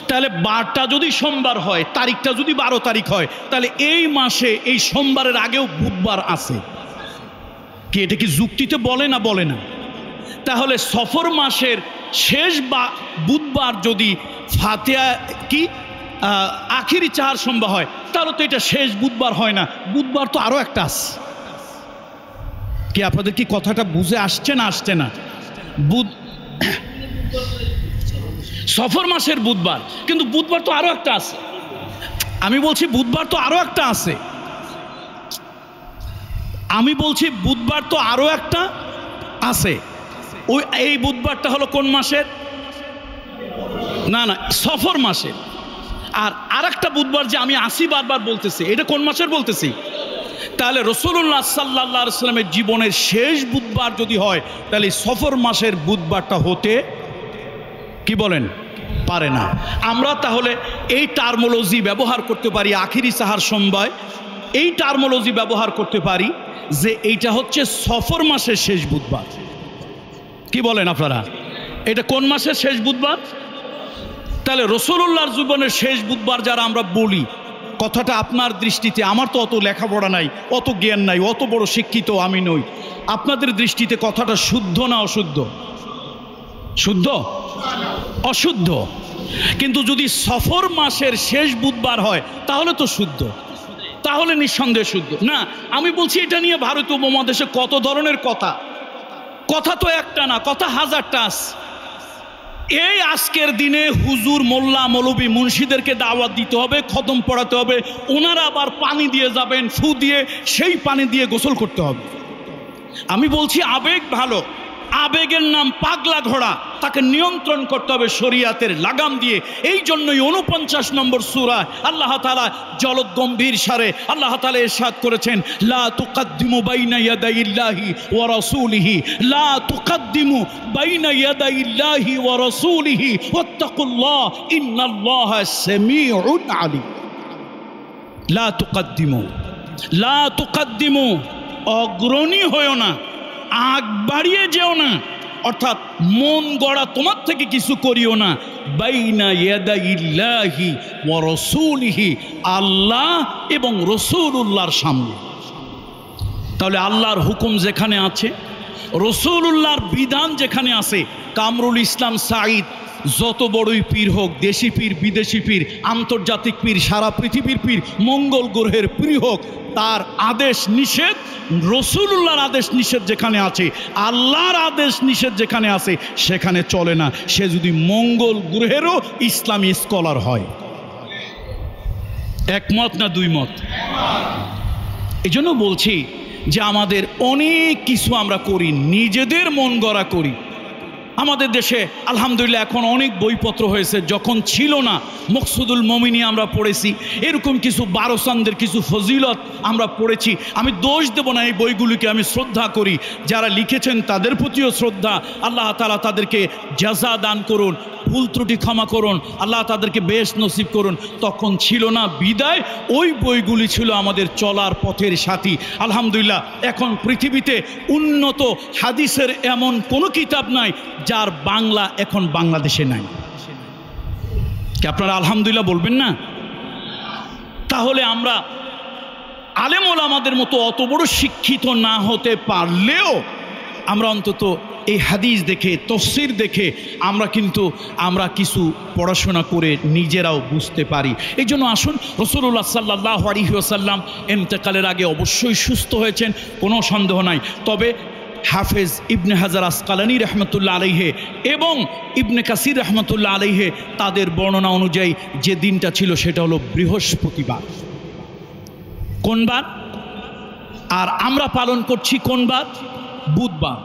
তাহলে বারটা যদি সোমবার হয়, তারিখটা যদি 12 তারিখ হয়, তাহলে এই মাসে এই সোমবারের আগেও বুধবার আছে কি? এটা কি যুক্তিতে বলে না বলে না? তাহলে সফর মাসের শেষ বুধবার যদি ফাতিহা কি আখিরি চাহার সোমবার হয়, তাহলে তো এটা শেষ বুধবার হয় না, বুধবার তো আরো একটা আছে। কি আপনাদের কি কথাটা বুঝে আসছে না আসছে না? সফর মাসের বুধবার, কিন্তু বুধবার তো আরো একটা আছে। আমি বলছি বুধবার তো আরো একটা আছে, আমি বলছি বুধবার তো আরো একটা আছে। ওই এই বুধবারটা হলো কোন মাসের? না সফর মাসের। আর আরেকটা বুধবার যে আমি আসি বারবার বলতেছি, এটা কোন মাসের বলতেছি? তাহলে রাসূলুল্লাহ সাল্লাল্লাহু আলাইহি ওয়াসাল্লামের জীবনের শেষ বুধবার যদি হয়, তাহলে সফর মাসের বুধবারটা হতে কি বলেন পারে না। আমরা তাহলে এই টার্মোলজি ব্যবহার করতে পারি, আখিরি চাহার সোমবার, এই টার্মোলজি ব্যবহার করতে পারি যে এইটা হচ্ছে সফর মাসের শেষ বুধবার। কি বলেন আপনারা? এটা কোন মাসের শেষ বুধবার? তাহলে রাসূলুল্লাহর জীবনের শেষ বুধবার যারা আমরা বলি, কথাটা আপনার দৃষ্টিতে, আমার তো অত লেখাপড়া নাই, অত জ্ঞান নাই, অত বড় শিক্ষিত আমি নই, আপনাদের দৃষ্টিতে কথাটা শুদ্ধ না অশুদ্ধ? শুদ্ধ? অশুদ্ধ। কিন্তু যদি সফর মাসের শেষ বুধবার হয় তাহলে তো শুদ্ধ, তাহলে নিঃসন্দেহে শুদ্ধ না। আমি বলছি এটা নিয়ে ভারতীয় উপমহাদেশে কত ধরনের কথা তো একটা না, কথা হাজারটা আছে। এই আজকের দিনে হুজুর, মোল্লা, মৌলবী, মুন্সিদেরকে দাওয়াত দিতে হবে, খতম পড়াতে হবে, ওনারা আবার পানি দিয়ে যাবেন, ফু দিয়ে, সেই পানি দিয়ে গোসল করতে হবে। আমি বলছি আবেগ ভালো, আবেগের নাম পাগলা ঘোড়া, তাকে নিয়ন্ত্রণ করতে হবে শরীয়তের লাগাম দিয়ে। এই জন্যই 49 নম্বর সূরা আল্লাহ তাআলা জলদ গম্ভীর সারে আল্লাহ তাআলা ইরশাদ করেছেন, লা তুকাদ্দিমু বাইনা ইয়াদাইল্লাহি ওয়া রাসূলিহি, লা তুকাদ্দিমু বাইনা ইয়াদাইল্লাহি ওয়া রাসূলিহি ওয়াত্তাকুল্লাহ ইন্নাল্লাহা সামিউন আলিম। লা তুকাদ্দিমু, অগ্রণী হয়ো না, আগ বাড়িয়ে যেও না অর্থাৎ মন গড়া তোমার থেকে কিছু করিও না, বাইনা ইয়াদাইল্লাহি ওয়া রাসূলিহি, আল্লাহ এবং রাসূলুল্লাহর সামনে। তাহলে আল্লাহর হুকুম যেখানে আছে, রাসূলুল্লাহর বিধান যেখানে আছে, কামরুল ইসলাম সাঈদ যত বড়ই পীর হোক, দেশি পীর, বিদেশি পীর, আন্তর্জাতিক পীর, সারা পৃথিবীর পীর, মঙ্গল গ্রহের পীর হোক, তার আদেশ নিষেধ, রাসূলুল্লাহর আদেশ নিষেধ যেখানে আছে, আল্লাহর আদেশ নিষেধ যেখানে আছে, সেখানে চলে না, সে যদি মঙ্গল গ্রহেরও ইসলামী স্কলার হয়। একমত না দুই মত? এই জন্য বলছি যে আমাদের অনেক কিছু আমরা করি, নিজেদের মন গড়া করি। আমাদের দেশে আলহামদুলিল্লাহ এখন অনেক বইপত্র হয়েছে, যখন ছিল না মকসুদুল মমিনী আমরা পড়েছি, এরকম কিছু বারোসানদের কিছু ফজিলত আমরা পড়েছি। আমি দোষ দেব না, এই বইগুলিকে আমি শ্রদ্ধা করি, যারা লিখেছেন তাদের প্রতিও শ্রদ্ধা। আল্লাহ তাআলা তাদেরকে জাযা দান করুন, ভুল ত্রুটি ক্ষমা করুন, আল্লাহ তাদেরকে বেশ নসিব করুন। তখন ছিল না বিদায়, ওই বইগুলি ছিল আমাদের চলার পথের সাথী। আলহামদুলিল্লাহ এখন পৃথিবীতে উন্নত হাদিসের এমন কোনো কিতাব নাই যার বাংলা এখন বাংলাদেশে নাই। কি আপনারা আলহামদুলিল্লাহ বলবেন না? তাহলে আমরা আলেম ওলামাদের মতো অত বড় শিক্ষিত না হতে পারলেও আমরা অন্তত এই হাদিস দেখে, তফসির দেখে আমরা কিছু পড়াশোনা করে নিজেরাও বুঝতে পারি। এই জন্য আসুন, রাসূলুল্লাহ সাল্লাল্লাহু আলাইহি ওয়াসাল্লাম ইন্তেকালের আগে অবশ্যই সুস্থ হয়েছেন, কোনো সন্দেহ নাই। তবে হাফেজ ইবনে হাজার আসকালানী রহমতুল্লাহ আলাইহে এবং ইবনে কাসির রহমতুল্লাহ আলাইহে তাদের বর্ণনা অনুযায়ী যে দিনটা ছিল সেটা হলো বৃহস্পতিবার। কোন বার? আর আমরা পালন করছি কোন বার? বুধবার,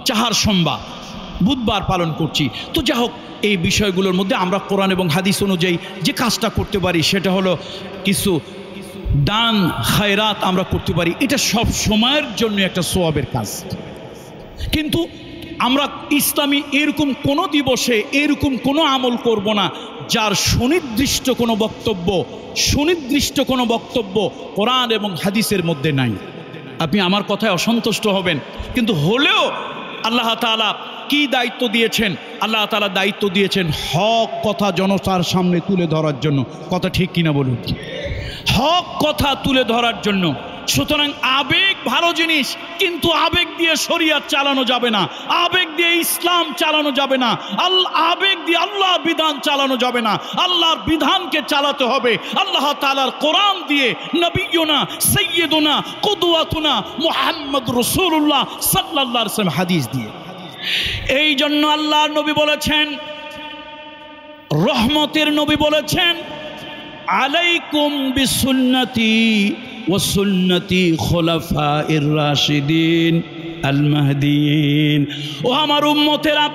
চাহার সোমবার, বুধবার পালন করছি। তো যা হোক, এই বিষয়গুলোর মধ্যে আমরা কোরআন এবং হাদিস অনুযায়ী যে কাজটা করতে পারি সেটা হলো কিছু দান খায়রাত আমরা করতে পারি। এটা সব সময়ের জন্য একটা সওয়াবের কাজ। কিন্তু আমরা ইসলামী এরকম কোনো দিবসে এরকম কোনো আমল করব না যার সুনির্দিষ্ট কোনো বক্তব্য কোরআন এবং হাদিসের মধ্যে নাই। আপনি আমার কথায় অসন্তুষ্ট হবেন, কিন্তু হলেও আল্লাহ তাআলা কি দায়িত্ব দিয়েছেন? আল্লাহ তাআলা দায়িত্ব দিয়েছেন হক কথা জনতার সামনে তুলে ধরার জন্য। কথা ঠিক কিনা বলুন? হক কথা তুলে ধরার জন্য। সুতরাং আবেগ ভালো জিনিস, কিন্তু আবেগ দিয়ে শরিয়ত চালানো যাবে না, আবেগ দিয়ে ইসলাম চালানো যাবে না, আবেগ দিয়ে আল্লাহর বিধান চালানো যাবে না। আল্লাহর বিধানকে চালাতে হবে আল্লাহ তাআলার কোরআন দিয়ে, নবিয়ুনা সাইয়্যিদুনা কুদওয়াতুনা মুহাম্মদ রাসূলুল্লাহ সাল্লাল্লাহু আলাইহি ওয়াসাল্লাম হাদিস দিয়ে। এই জন্য আল্লাহর নবী বলেছেন, রহমতের নবী বলেছেন, আলাইকুম বিসুন্নতি ওয়া সুন্নতি খুলাফায়ে রাশিদিন আল মাহদিয়িন। ও আমার উম্মতেরা,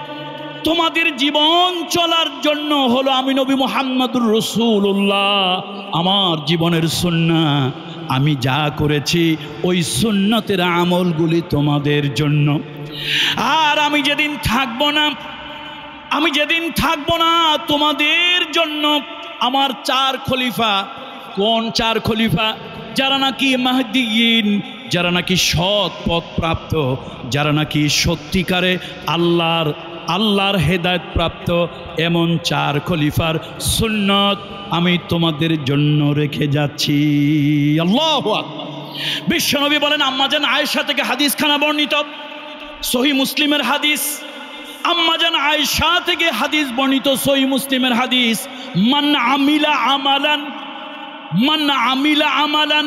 তোমাদের জীবন চলার জন্য হলো আমি নবী মুহাম্মদুর রাসূলুল্লাহ, আমার জীবনের সুন্নাহ, আমি যা করেছি ওই সুন্নতের আমলগুলি তোমাদের জন্য। আর আমি যেদিন থাকবো না তোমাদের জন্য আমার চার খলিফা। কোন চার খলিফা? যারা নাকি মাহদিয়িন, যারা নাকি সৎ পথ প্রাপ্ত, যারা নাকি সত্যিকারে আল্লাহর হেদায়েত প্রাপ্ত, এমন চার খলিফার সুন্নত আমি তোমাদের জন্য রেখে যাচ্ছি। আল্লাহু আকবার। বিশ্বনবী বলেন, আম্মাজান আয়েশা থেকে হাদিসখানা বর্ণিত, সহিহ মুসলিমের হাদিস, আম্মাজান আয়েশা থেকে হাদিস বর্ণিত, সহিহ মুসলিমের হাদিস, মান আমিলা আমালান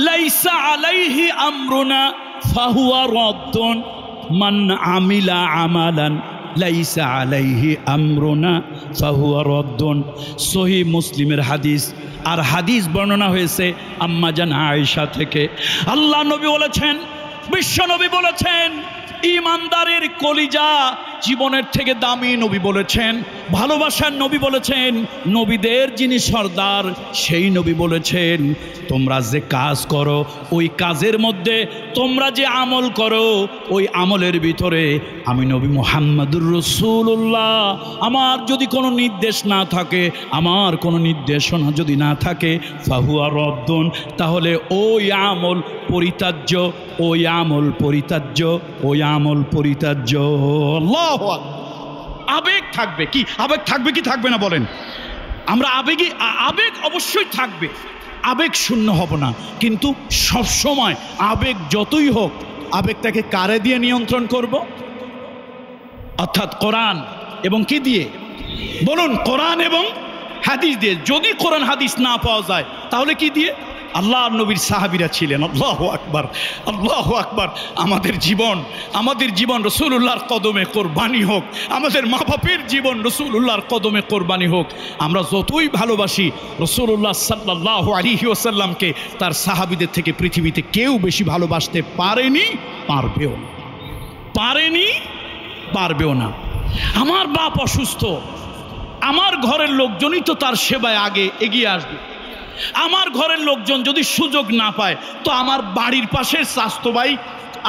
লাইসা আলাইহি আমরুনা ফাহুয়া রাদ্দুন। মান আমিলা আমালান লাইসা আলাইহি আমরুনা ফাহুয়া রাদ্দুন। সহিহ মুসলিমের হাদিস। আর হাদিস বর্ণনা হয়েছে আম্মাজান আয়েশা থেকে। আল্লাহ নবী বলেছেন, বিশ্ব নবী বলেছেন, ইমানদারের কলিজা জীবনের থেকে দামি। নবী বলেছেন, ভালোবাসার নবী বলেছেন, নবীদের যিনি সর্দার সেই নবী বলেছেন, তোমরা যে কাজ করো ওই কাজের মধ্যে, তোমরা যে আমল করো ওই আমলের ভিতরে আমি নবী মুহাম্মদুর রাসূলুল্লাহ, আমার যদি কোনো নির্দেশ না থাকে, আমার কোনো নির্দেশনা যদি না থাকে, ফাহুয়া রদ্দুন, তাহলে ওই আমল পরিত্যাজ্য, ওই আমল পরিত্যাজ্য, ওই আমল পরিত্যাজ্য। আল্লাহু আকবার। আবেগ থাকবে কি, আবেগ থাকবে কি থাকবে না বলেন? আমরা আবেগ অবশ্যই থাকবে, আবেগ শূন্য হব না, কিন্তু সব সময় আবেগ যতই হোক আবেগটাকে কারে দিয়ে নিয়ন্ত্রণ করব? অর্থাৎ কোরআন এবং কি দিয়ে বলুন? কোরআন এবং হাদিস দিয়ে। যদি কোরআন হাদিস না পাওয়া যায় তাহলে কি দিয়ে? আল্লাহর নবীর সাহাবীরা ছিলেন। আল্লাহু আকবার, আল্লাহু আকবার। আমাদের জীবন রাসূলুল্লাহর কদমে কোরবানি হোক, আমাদের মা বাপের জীবন রাসূলুল্লাহর কদমে কোরবানি হোক। আমরা যতই ভালোবাসি রাসূলুল্লাহ সাল্লাল্লাহু আলাইহি ওয়াসাল্লামকে, তার সাহাবীদের থেকে পৃথিবীতে কেউ বেশি ভালোবাসতে পারেনি, পারবেও না। আমার বাপ অসুস্থ, আমার ঘরের লোকজনই তো তার সেবায় আগে এগিয়ে আসবে। আমার ঘরের লোকজন যদি সুযোগ না পায় তো আমার বাড়ির পাশের স্বাস্থ্য ভাই,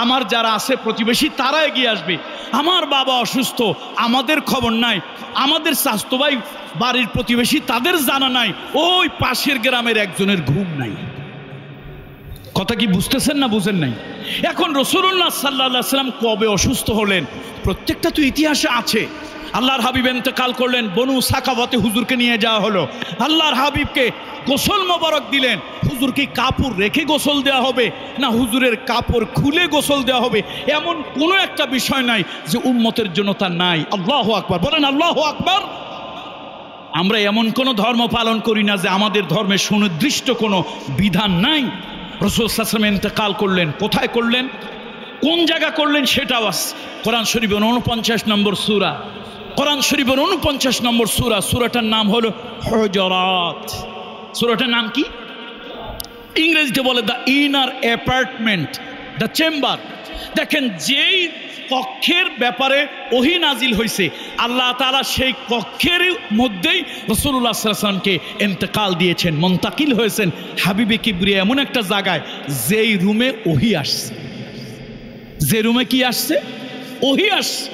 আমার যারা আছে প্রতিবেশী, তারা এগিয়ে আসবে। আমার বাবা অসুস্থ, আমাদের খবর নাই, আমাদের স্বাস্থ্য ভাই বাড়ির প্রতিবেশী তাদের জানা নাই, ওই পাশের গ্রামের একজনের ঘুম নাই। কথা কি বুঝতেছেন না বুঝেন নাই? এখন রাসূলুল্লাহ সাল্লাল্লাহু আলাইহি ওয়াসাল্লাম কবে অসুস্থ হলেন প্রত্যেকটা তো ইতিহাসে আছে। আল্লাহর হাবিব ইন্তেকাল করলেন, বনু সাকাওয়াতে হুজুরকে নিয়ে যাওয়া হলো। আল্লাহর হাবিবকে গোসল মোবারক দিলেন। হুজুরকে কাপড় রেখে গোসল দেওয়া হবে না হুজুরের কাপড় খুলে গোসল দেওয়া হবে, এমন কোনো একটা বিষয় নাই যে উম্মতের জন্য তা নাই। আল্লাহু আকবার, বলেন আল্লাহু আকবার। আমরা এমন কোনো ধর্ম পালন করি না যে আমাদের ধর্মে সুনির্দিষ্ট কোনো বিধান নাই। রাসূল সাল্লাল্লাহু আলাইহি ওয়াসাল্লাম ইন্তেকাল করলেন, কোথায় করলেন, কোন জায়গা করলেন সেটাও কোরআন শরীফের 49 নম্বর সূরা, কোরআন শরীফের 49 নম্বর সূরা, সূরাটার নাম হলো হুজুরাত। সূরাটার নাম কি? ইংরেজিতে বলে the inner apartment, the chamber. দেখেন, যেই কক্ষের ব্যাপারে ওহী নাজিল হয়েছে, আল্লাহ তাআলা সেই কক্ষের মধ্যেই রাসূলুল্লাহ সাল্লাল্লাহু আলাইহি ওয়াসাল্লামকে ইন্তেকাল দিয়েছেন, মুনতাকিল হয়েছেন হাবিবে কিবরিয়া এমন একটা জায়গায় যেই রুমে ওহী আসছে, যে রুমে কি আসছে, ওহী আসছে,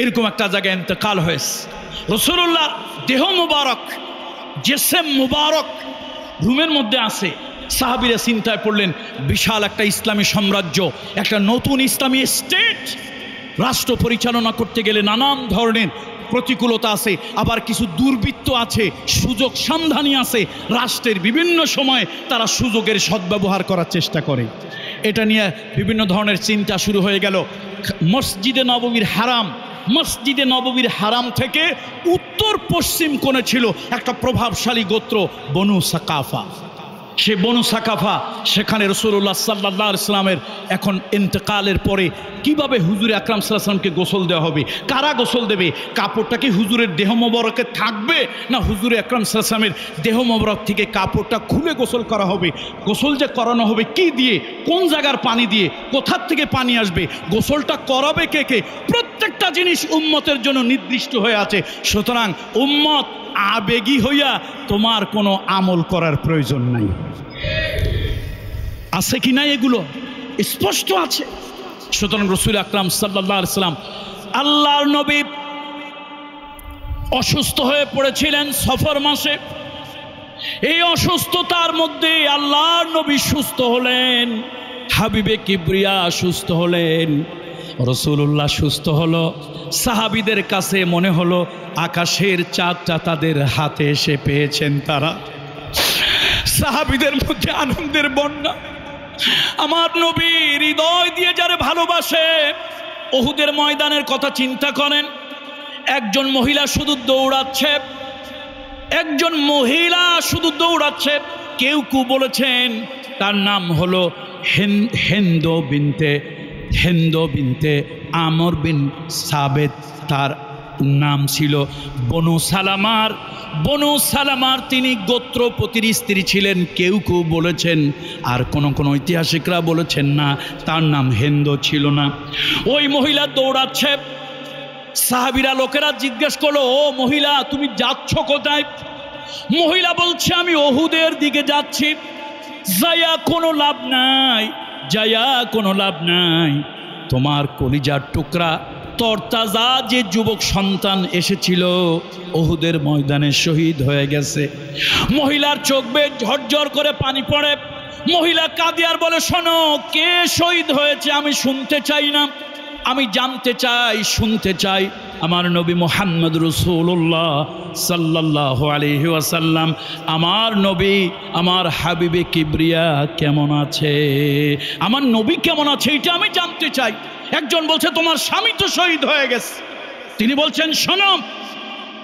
এরকম একটা জায়গায় ইন্তেকাল হয়েছে। রাসূলুল্লাহর দেহ মুবারক, জিসম মুবারক রুমের মধ্যে আছে। সাহাবীরা চিন্তায় পড়লেন, বিশাল একটা ইসলামী সাম্রাজ্য, একটা নতুন ইসলামী স্টেট, রাষ্ট্র পরিচালনা করতে গেলে নানান ধরনের প্রতিকূলতা আছে, আবার কিছু দুর্বৃত্ত আছে, সুযোগ সন্ধানী আছে। রাষ্ট্রের বিভিন্ন সময়ে তারা সুযোগের সদ্ব্যবহার করার চেষ্টা করে। এটা নিয়ে বিভিন্ন ধরনের চিন্তা শুরু হয়ে গেল। মসজিদে নববীর হারাম থেকে উত্তর পশ্চিম কোণে ছিল একটা প্রভাবশালী গোত্র বনু সাকাফা। সে বনু সাকাফা, সেখানে রাসূলুল্লাহ সাল্লাল্লাহু আলাইহি ওয়াসাল্লামের এখন ইন্তেকালের পরে কিভাবে হুজুর আকরাম সাল্লাল্লাহু আলাইহি ওয়াসাল্লামকে গোসল দেওয়া হবে, কারা গোসল দেবে, কাপড়টা কি হুজুরের দেহ মোবারকে থাকবে না হুজুর আকরাম সাল্লাল্লাহু আলাইহি ওয়াসাল্লামের দেহ মোবারক থেকে কাপড়টা খুলে গোসল করা হবে, গোসল যে করানো হবে কি দিয়ে, কোন জায়গার পানি দিয়ে, কোথার থেকে পানি আসবে, গোসলটা করাবে কে, প্রত্যেকটা জিনিস উম্মতের জন্য নির্দিষ্ট হয়ে আছে। সুতরাং উম্মত আবেগী হইয়া তোমার কোনো আমল করার প্রয়োজন নাই। আছে কি নাই এগুলো স্পষ্ট আছে। সুতরাং রাসূল আকরাম সাল্লাল্লাহু আলাইহি ওয়াসাল্লাম, আল্লাহর নবী অসুস্থ হয়ে পড়েছিলেন সফর মাসে। এই অসুস্থতার মধ্যে আল্লাহর নবী সুস্থ হলেন, হাবিবে কিবরিয়া সুস্থ হলেন, রাসূলুল্লাহ সুস্থ হলো। সাহাবীদের কাছে মনে হলো আকাশের চাঁদটা তাদের হাতে এসে পেয়েছেন তারা। সাহাবীদের মধ্যে আনন্দের বন্যা। আমার নবী হৃদয় দিয়ে যারা ভালোবাসে, উহুদের ময়দানের কথা চিন্তা করেন। একজন মহিলা শুধু দৌড়াচ্ছে, কেউ বলেছেন তার নাম হলো হেন্দ বিনতে আমর বিন সাবেত, তার নাম ছিল বনু সালামার তিনি গোত্রপতির স্ত্রী ছিলেন। কেউ বলেছেন, আর কোন ঐতিহাসিকরা বলেছেন না, তার নাম হেন্দ ছিল না। ওই মহিলা দৌড়াচ্ছে, সাহাবীরা লোকেরা জিজ্ঞেস করলো, ও মহিলা তুমি যাচ্ছ কোথায়? মহিলা বলছে আমি ওহুদের দিকে যাচ্ছি। যায়া কোনো লাভ নাই, যায়া কোনো লাভ নাই, তোমার কলিজার টুকরা তরতাজা যে যুবক সন্তান এসেছিল ওহুদের ময়দানে শহীদ হয়ে গেছে। মহিলার চোখ বেয়ে ঝরঝর করে পানি পড়ে। মহিলা কাঁদে আর বলে, শোনো, কে শহীদ হয়েছে আমি শুনতে চাই না, আমি জানতে চাই, শুনতে চাই। আমার নবী মুহাম্মদ রাসূলুল্লাহ সাল্লাল্লাহু আলাইহি ওয়াসাল্লাম, আমার নবী, আমার হাবিবে কিবরিয়া কেমন আছে, আমার নবী কেমন আছে এটা আমি জানতে চাই। একজন বলছে তোমার স্বামী তো শহীদ হয়ে গেছে। তিনি বলছেন, শোনো,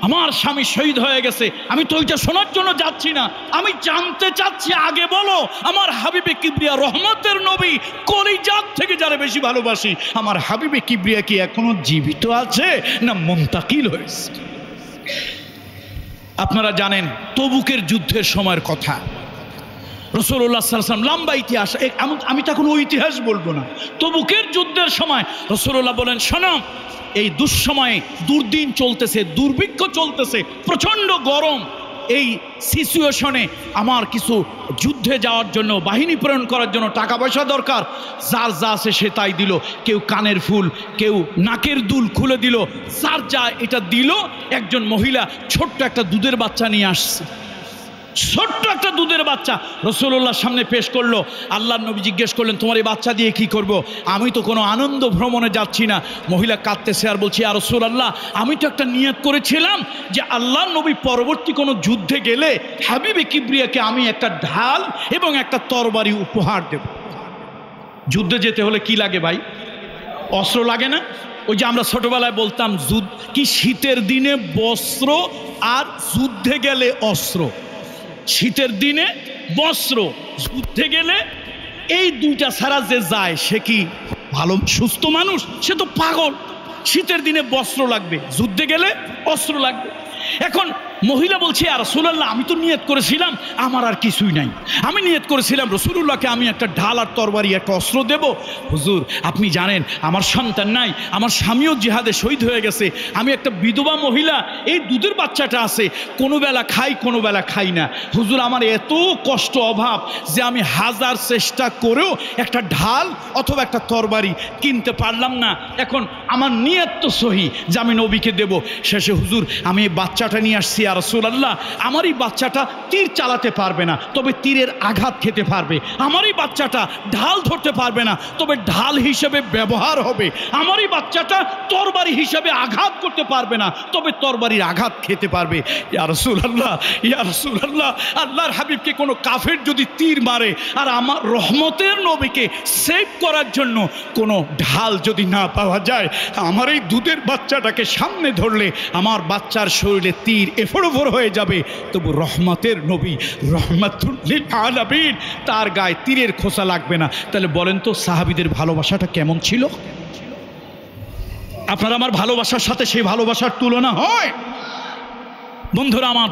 আমার স্বামী শহীদ হয়ে গেছে, আমি তো ওইটা শোনার জন্য যাচ্ছি না, আমি জানতে চাচ্ছি, আগে বলো আমার হাবিবে কিবরিয়া রহমতের নবী, কলিজাত থেকে যারা বেশি ভালোবাসি, আমার হাবিবে কিবরিয়া কি এখনো জীবিত আছে না মুনতাকিল হয়েছে? আপনারা জানেন তবুকের যুদ্ধের সময়ের কথা। রাসূলুল্লাহ সাল্লাল্লাহু আলাইহি ওয়াসাল্লাম লম্বা ইতিহাস, আমি তো এখন ওই ইতিহাস বলবো না। তবুকের যুদ্ধের সময় রাসূলুল্লাহ বলেন, শোনো, এই দুঃসময়ে দুর্দিন চলতেছে, দুর্ভিক্ষ চলতেছে, প্রচণ্ড গরম, এই সিচুয়েশনে আমার কিছু যুদ্ধে যাওয়ার জন্য, বাহিনী প্রেরণ করার জন্য টাকা পয়সা দরকার। যার যা আছে সে তাই দিল, কেউ কানের ফুল, কেউ নাকের দুল খুলে দিল, যার যা এটা দিল। একজন মহিলা ছোট্ট একটা দুধের বাচ্চা নিয়ে আসছে, ছোট্ট একটা দুধের বাচ্চা রাসূলুল্লাহর সামনে পেশ করলো। আল্লাহর নবী জিজ্ঞেস করলেন, তোমার এই বাচ্চা দিয়ে কি করব? আমি তো কোনো আনন্দ ভ্রমণে যাচ্ছি না। মহিলা কাঁদতেছে আর বলছি, ইয়া রাসূলুল্লাহ, আমি তো একটা নিয়ত করেছিলাম যে আল্লাহর নবী পরবর্তী কোনো যুদ্ধে গেলে হাবিবে কিবরিয়াকে আমি একটা ঢাল এবং একটা তরবারি উপহার দেব। যুদ্ধে যেতে হলে কি লাগে ভাই? অস্ত্র লাগে না? ওই যে আমরা ছোটবেলায় বলতাম, কি শীতের দিনে বস্ত্র আর যুদ্ধে গেলে অস্ত্র। শীতের দিনে বস্ত্র, যুদ্ধে গেলে এই দুইটা ছাড়া যে যায় সে কি ভালো সুস্থ মানুষ? সে তো পাগল। শীতের দিনে বস্ত্র লাগবে, যুদ্ধে গেলে অস্ত্র লাগবে। এখন মহিলা বলছে, ইয়া রাসূলুল্লাহ, আমি তো নিয়ত করেছিলাম আমার আর কিছুই নাই, আমি নিয়ত করেছিলাম রাসূলুল্লাহকে আমি একটা ঢাল আর তরবারি, একটা অস্ত্র দেব। হুজুর আপনি জানেন আমার সন্তান নাই, আমার স্বামীও জিহাদে শহীদ হয়ে গেছে, আমি একটা বিধবা মহিলা, এই দুধের বাচ্চাটা আছে, কোনো বেলা খাই কোনো বেলা খাই না। হুজুর আমার এত কষ্ট অভাব যে আমি হাজার চেষ্টা করেও একটা ঢাল অথবা একটা তরবারি কিনতে পারলাম না। এখন আমার নিয়ত তো সহি যে আমি নবীকে দেব। শেষে হুজুর আমি এই বাচ্চাটা নিয়ে আসছি, ইয়া রাসূলুল্লাহ, আমার এই বাচ্চাটা তীর চালাতে পারবে না, তবে তীরের আঘাত খেতে পারবে। আমার এই বাচ্চাটা ঢাল ধরতে পারবে না, তবে ঢাল হিসেবে ব্যবহার হবে। আমার এই বাচ্চাটা তরবারি হিসেবে আঘাত করতে পারবে না, তবে তরবারির আঘাত খেতে পারবে। ইয়া রাসূলুল্লাহ, ইয়া রাসূলুল্লাহ, আল্লাহর হাবিবকে কোনো কাফের যদি তীর মারে আর আমার রহমতের নবীকে সেভ করার জন্য কোনো ঢাল যদি না পাওয়া যায়, আমার এই দুধের বাচ্চাটাকে সামনে ধরলে আমার বাচ্চার শরীরে তীর এফোড় হয়ে যাবে, তবু রহমতের নবী রহমাতুল লিল আলামিন তার গায়ে তীরের খোসা লাগবে না। তাহলে বলেন তো সাহাবীদের ভালোবাসাটা কেমন ছিল? আপনার আমার ভালোবাসার সাথে সেই ভালোবাসার তুলনা হয়? বন্ধুরা আমার,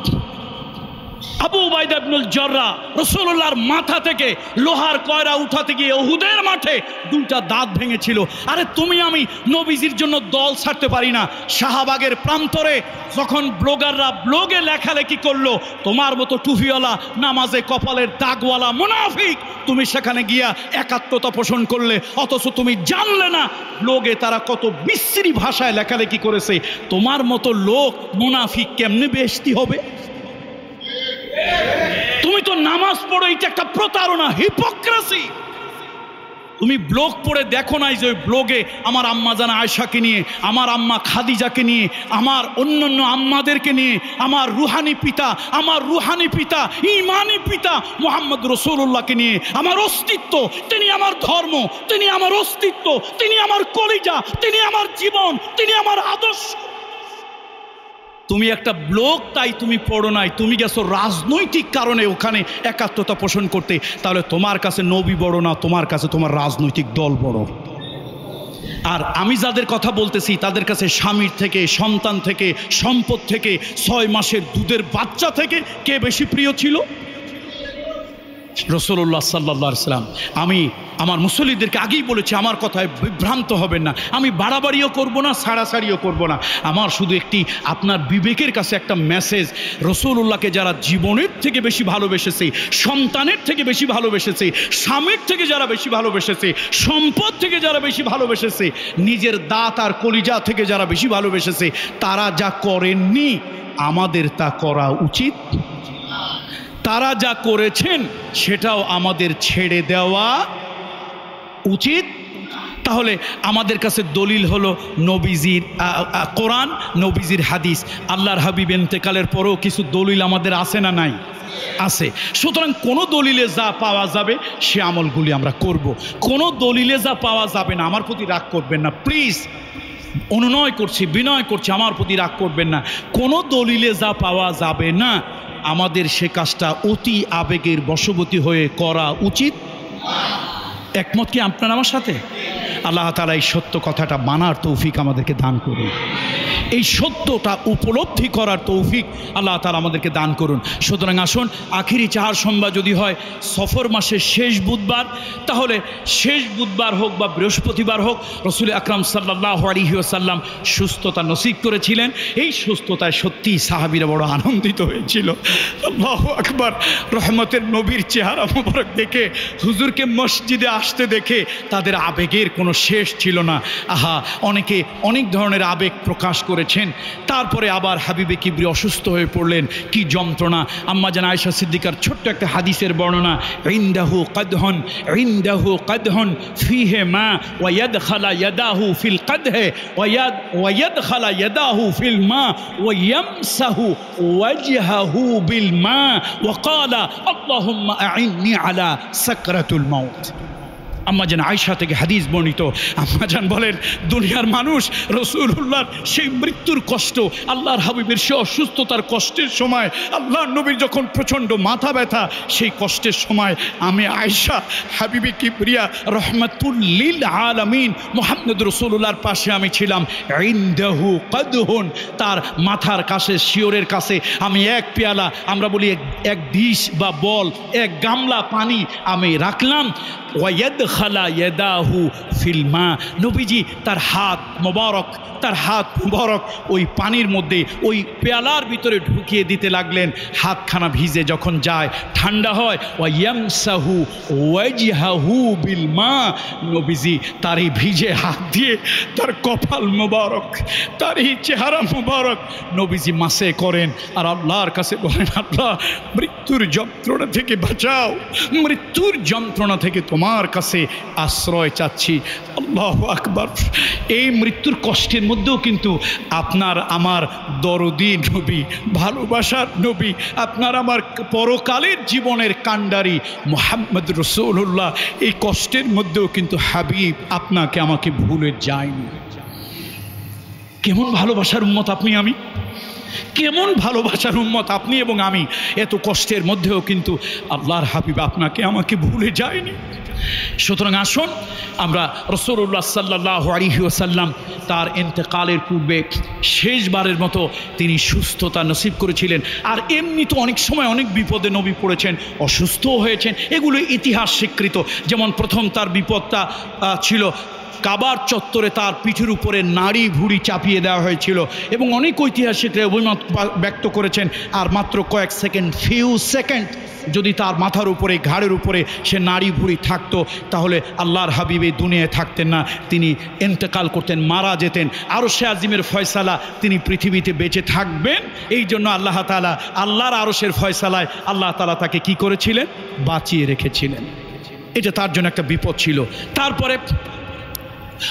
আবু উবাইদা ইবনুল জাররাহ রাসূলুল্লাহর মাথা থেকে লোহার কয়রা উঠাতে গিয়ে উহুদের মাঠে দুইটা দাঁত ভেঙেছিল। আরে তুমি আমি নবীজির জন্য দল ছাড়তে পারি না। শাহবাগের প্রান্তরে যখন ব্লগাররা ব্লগে লেখালেখি করলো, তোমার মতো টুফিওয়ালা, নামাজে কপালের দাগওয়ালা মুনাফিক তুমি সেখানে গিয়া একাত্মতা পোষণ করলে, অথচ তুমি জানলে না ব্লগে তারা কত বিশ্রী ভাষায় লেখালেখি করেছে। তোমার মতো লোক মুনাফিক কেমনে বেহেশতি হবে? তুমি তো নামাজ পড়ো, এটা একটা প্রতারণা, হিপোক্রেসি। তুমি ব্লগ পড়ে দেখো নাই যে ওই ব্লগে আমার আম্মা জানা আয়েশাকে নিয়ে, আমার আম্মা খাদিজাকে নিয়ে, আমার অন্যান্য আম্মাদেরকে নিয়ে, আমার রুহানি পিতা ইমানি পিতা মুহাম্মদ রাসূলুল্লাহকে নিয়ে, আমার অস্তিত্ব, তিনি আমার ধর্ম, তিনি আমার অস্তিত্ব, তিনি আমার কলিজা, তিনি আমার জীবন, তিনি আমার আদর্শ। তুমি একটা ব্লগ তাই তুমি পড়ো নাই, তুমি গেছো রাজনৈতিক কারণে ওখানে একাত্মতা পোষণ করতে। তাহলে তোমার কাছে নবী বড় না, তোমার কাছে তোমার রাজনৈতিক দল বড়। আর আমি যাদের কথা বলতেছি তাদের কাছে স্বামীর থেকে, সন্তান থেকে, সম্পদ থেকে, 6 মাসের দুধের বাচ্চা থেকে কে বেশি প্রিয় ছিল? রাসূলুল্লাহ সাল্লাল্লাহু আলাইহি ওয়াসাল্লাম। আমি আমার মুসল্লিদেরকে আগেই বলেছি, আমার কথায় বিভ্রান্ত হবেন না। আমি বাড়াবাড়িও করব না, ছাড়াছাড়িও করব না। আমার শুধু একটি আপনার বিবেকের কাছে একটা মেসেজ, রাসূলুল্লাহকে যারা জীবনের থেকে বেশি ভালোবেসেছে, সন্তানের থেকে বেশি ভালোবেসেছে, স্বামীর থেকে যারা বেশি ভালোবেসেছে, সম্পদ থেকে যারা বেশি ভালোবেসেছে, নিজের দাঁত আর কলিজা থেকে যারা বেশি ভালোবেসেছে, তারা যা করেননি আমাদের তা করা উচিত। তারা যা করেছেন সেটাও আমাদের ছেড়ে দেওয়া উচিত। তাহলে আমাদের কাছে দলিল হলো নবীজির কোরআন, নবীজির হাদিস। আল্লাহর হাবিব ইন্তেকালের পরেও কিছু দলিল আমাদের আছে না নাই? আছে। সুতরাং কোনো দলিলে যা পাওয়া যাবে সে আমলগুলি আমরা করব। কোনো দলিলে যা পাওয়া যাবে না, আমার প্রতি রাগ করবেন না প্লিজ, অনুনয় করছি, বিনয় করছি, আমার প্রতি রাগ করবেন না। কোনো দলিলে যা পাওয়া যাবে না আমাদের সে কাজটা অতি আবেগের বশবর্তী হয়ে করা উচিত। একমত কি আপনারা আমার সাথে? আল্লাহ তাআলা এই সত্য কথাটা মানার তৌফিক আমাদেরকে দান করুন, এই সত্যটা উপলব্ধি করার তৌফিক আল্লাহ তাআলা আমাদেরকে দান করুন। সুতরাং আসুন, আখিরি চার সোমবার যদি হয় সফর মাসের শেষ বুধবার, তাহলে শেষ বুধবার হোক বা বৃহস্পতিবার হোক, রাসূল আকরাম সাল্লাল্লাহু আলাইহি ওয়াসাল্লাম সুস্থতা নসিব করেছিলেন। এই সুস্থতায় সত্যিই সাহাবীরা বড় আনন্দিত হয়েছিল। আল্লাহু আকবার। রহমতের নবীর চেহারা মোবারক দেখে, হুজুরকে মসজিদে আসতে দেখে তাদের আবেগের কোনো শেষ ছিল না। আহা, অনেকে অনেক ধরনের আবেগ প্রকাশ করেছেন। তারপরে আবার হাবিবে কিবরি অসুস্থ হয়ে পড়লেন, কি যন্ত্রণা। আম্মা জান আয়েশা সিদ্দিকার ছোট্ট একটা হাদিসের বর্ণনা, ইনদাহু কাদহুন ফিহে মা ওয়া ইয়াদখালা ইয়াদাহু ফিল কাদহি ওয়া ইয়াদখালা ইয়াদাহু ফিল মা ওয়া ইয়ামসাহু ওয়াজহাহু বিল মা ওয়া ক্বালা আল্লাহুম্মা আইন্নি আলা সাকরাতুল মাউত। আম্মা জান আয়েশা থেকে হাদিস বর্ণিত। আম্মা জান বলেন, দুনিয়ার মানুষ রাসূলুল্লাহর সেই মৃত্যুর কষ্ট, আল্লাহর হাবিবের সে অসুস্থতার কষ্টের সময়, আল্লাহর নবীর যখন প্রচণ্ড মাথা ব্যথা, সেই কষ্টের সময় আমি আয়েশা হাবিবে কিবরিয়া রহমাতুল লিল আলামিন মুহাম্মদ রাসূলুল্লাহর পাশে আমি ছিলাম। ইনদাহু কাদহুন, তার মাথার কাছে, শিয়রের কাছে আমি এক পেয়ালা, আমরা বলি এক ডিশ বা বল, এক গামলা পানি আমি রাখলাম। ওয়ায়াদখালা ইয়াদাহু ফিল মা, নবীজি তার হাত মোবারক ওই পানির মধ্যে, ওই পেয়ালার ভিতরে ঢুকিয়ে দিতে লাগলেন। হাতখানা ভিজে যখন যায়, ঠান্ডা হয়, ওয়ায়ামসাহু ওয়াজহাহু বিল মা, নবীজি তার এই ভিজে হাত দিয়ে তার কপাল মোবারক, তার এই চেহারা মোবারক নবীজি মাসে করেন আর আল্লাহর কাছে বলেন, আল্লাহ মৃত্যুর যন্ত্রণা থেকে বাঁচাও, মৃত্যুর যন্ত্রণা থেকে তোমার কাছে আশ্রয় চাচ্ছি। আল্লাহু আকবার। এই মৃত্যুর কষ্টের মধ্যেও কিন্তু আপনার আমার দরদি নবী, ভালোবাসার নবী, আপনার আমার পরকালের জীবনের কাণ্ডারি মুহাম্মদ রাসূলুল্লাহ, এই কষ্টের মধ্যেও কিন্তু হাবিব আপনাকে আমাকে ভুলে যায়নি। কেমন ভালোবাসার উম্মত আপনি আমি, কেমন ভালোবাসার উম্মত আপনি এবং আমি। এত কষ্টের মধ্যেও কিন্তু আল্লাহর হাবিব আপনাকে আমাকে ভুলে যায়নি। সুতরাং আসুন, আমরা রাসূলুল্লাহ সাল্লাল্লাহু আলাইহি ওয়াসাল্লাম তার ইন্তেকালের পূর্বে শেষবারের মতো তিনি সুস্থতা নসিব করেছিলেন। আর এমনি তো অনেক সময় অনেক বিপদে নবী পড়েছেন, অসুস্থও হয়েছেন, এগুলো ইতিহাস স্বীকৃত। যেমন প্রথম তার বিপদটা ছিল কাবার চত্বরে, তার পিঠের উপরে নাড়ি ভুড়ি চাপিয়ে দেওয়া হয়েছিল এবং অনেক ঐতিহাসিকরা অভিমত ব্যক্ত করেছেন আর মাত্র কয়েক সেকেন্ড, ফিউ সেকেন্ড যদি তার মাথার উপরে, ঘাড়ের উপরে সে নাড়ি ভুড়ি থাকতো, তাহলে আল্লাহর হাবিব এই দুনিয়ায় থাকতেন না, তিনি ইন্তেকাল করতেন, মারা যেতেন। আরশে আজিমের ফয়সালা তিনি পৃথিবীতে বেঁচে থাকবেন, এই জন্য আল্লাহ তাআলা আল্লাহর আরশের ফয়সালায় আল্লাহ তাআলা তাকে কি করেছিলেন? বাঁচিয়ে রেখেছিলেন। এটা তার জন্য একটা বিপদ ছিল। তারপরে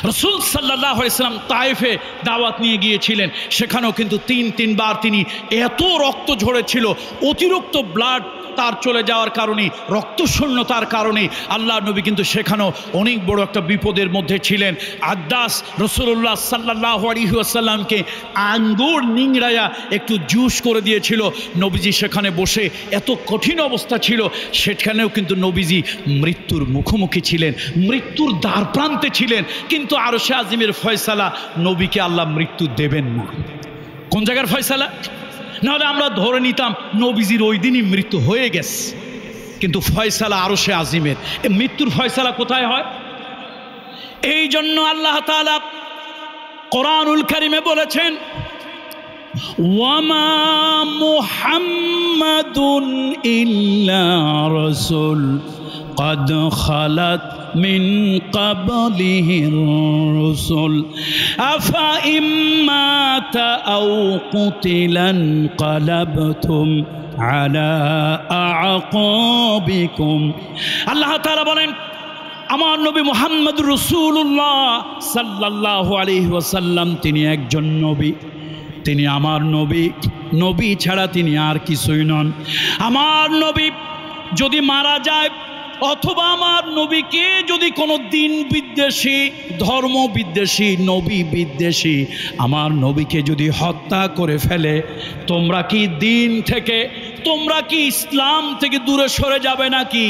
রাসূল সাল্লাল্লাহু আলাইহি ওয়াসাল্লাম তায়েফে দাওয়াত নিয়ে গিয়েছিলেন, সেখানেও কিন্তু তিনবার তিনি এত রক্ত ঝরেছিল, অতিরিক্ত ব্লাড তার চলে যাওয়ার কারণে, রক্তশূন্যতার কারণে আল্লাহ নবী কিন্তু সেখানেও অনেক বড় একটা বিপদের মধ্যে ছিলেন। আদ্দাস রাসূলুল্লাহ সাল্লাল্লাহু আলাইহি ওয়াসাল্লামকে আঙ্গুর নিংড়ায়া একটু জুস করে দিয়েছিল। নবীজি সেখানে বসে, এত কঠিন অবস্থা ছিল, সেখানেও কিন্তু নবীজি মৃত্যুর মুখোমুখি ছিলেন, মৃত্যুর দ্বার প্রান্তে ছিলেন, কিন্তু আরশে আজিমের ফয়সালা, নবীকে আল্লাহ মৃত্যু দেবেন না। কোন জায়গার ফয়সালা? নাহলে আমরা ধরে নিতাম নবীজির ওই দিনই মৃত্যু হয়ে গেছে, কিন্তু ফয়সালা আরশে আজিমের। মৃত্যুর ফয়সালা কোথায় হয়? এই জন্য আল্লাহ তাআলা কোরআনুল কারীমে বলেছেন, ওয়ামা মুহাম্মাদুন ইল্লা রাসূল قد خلت من قبله الرسل أفإن مات أو قتل انقلبتم على أعقابكم। আল্লাহ তাআলা বলেন, আমার নবী মুহাম্মদ রাসূলুল্লাহ সাল্লাল্লাহু আলাইহি ওয়াসাল্লাম তিনি একজন নবী, তিনি আমার নবী, নবী ছাড়া তিনি আর কিছুই নন। আমার নবী যদি মারা যায় অথবা আমার নবীকে যদি কোনো দিন বিদ্বেষী, ধর্ম বিদ্বেষী, নবী বিদ্বেষী আমার নবীকে যদি হত্যা করে ফেলে, তোমরা কি দিন থেকে, তোমরা কি ইসলাম থেকে দূরে সরে যাবে নাকি?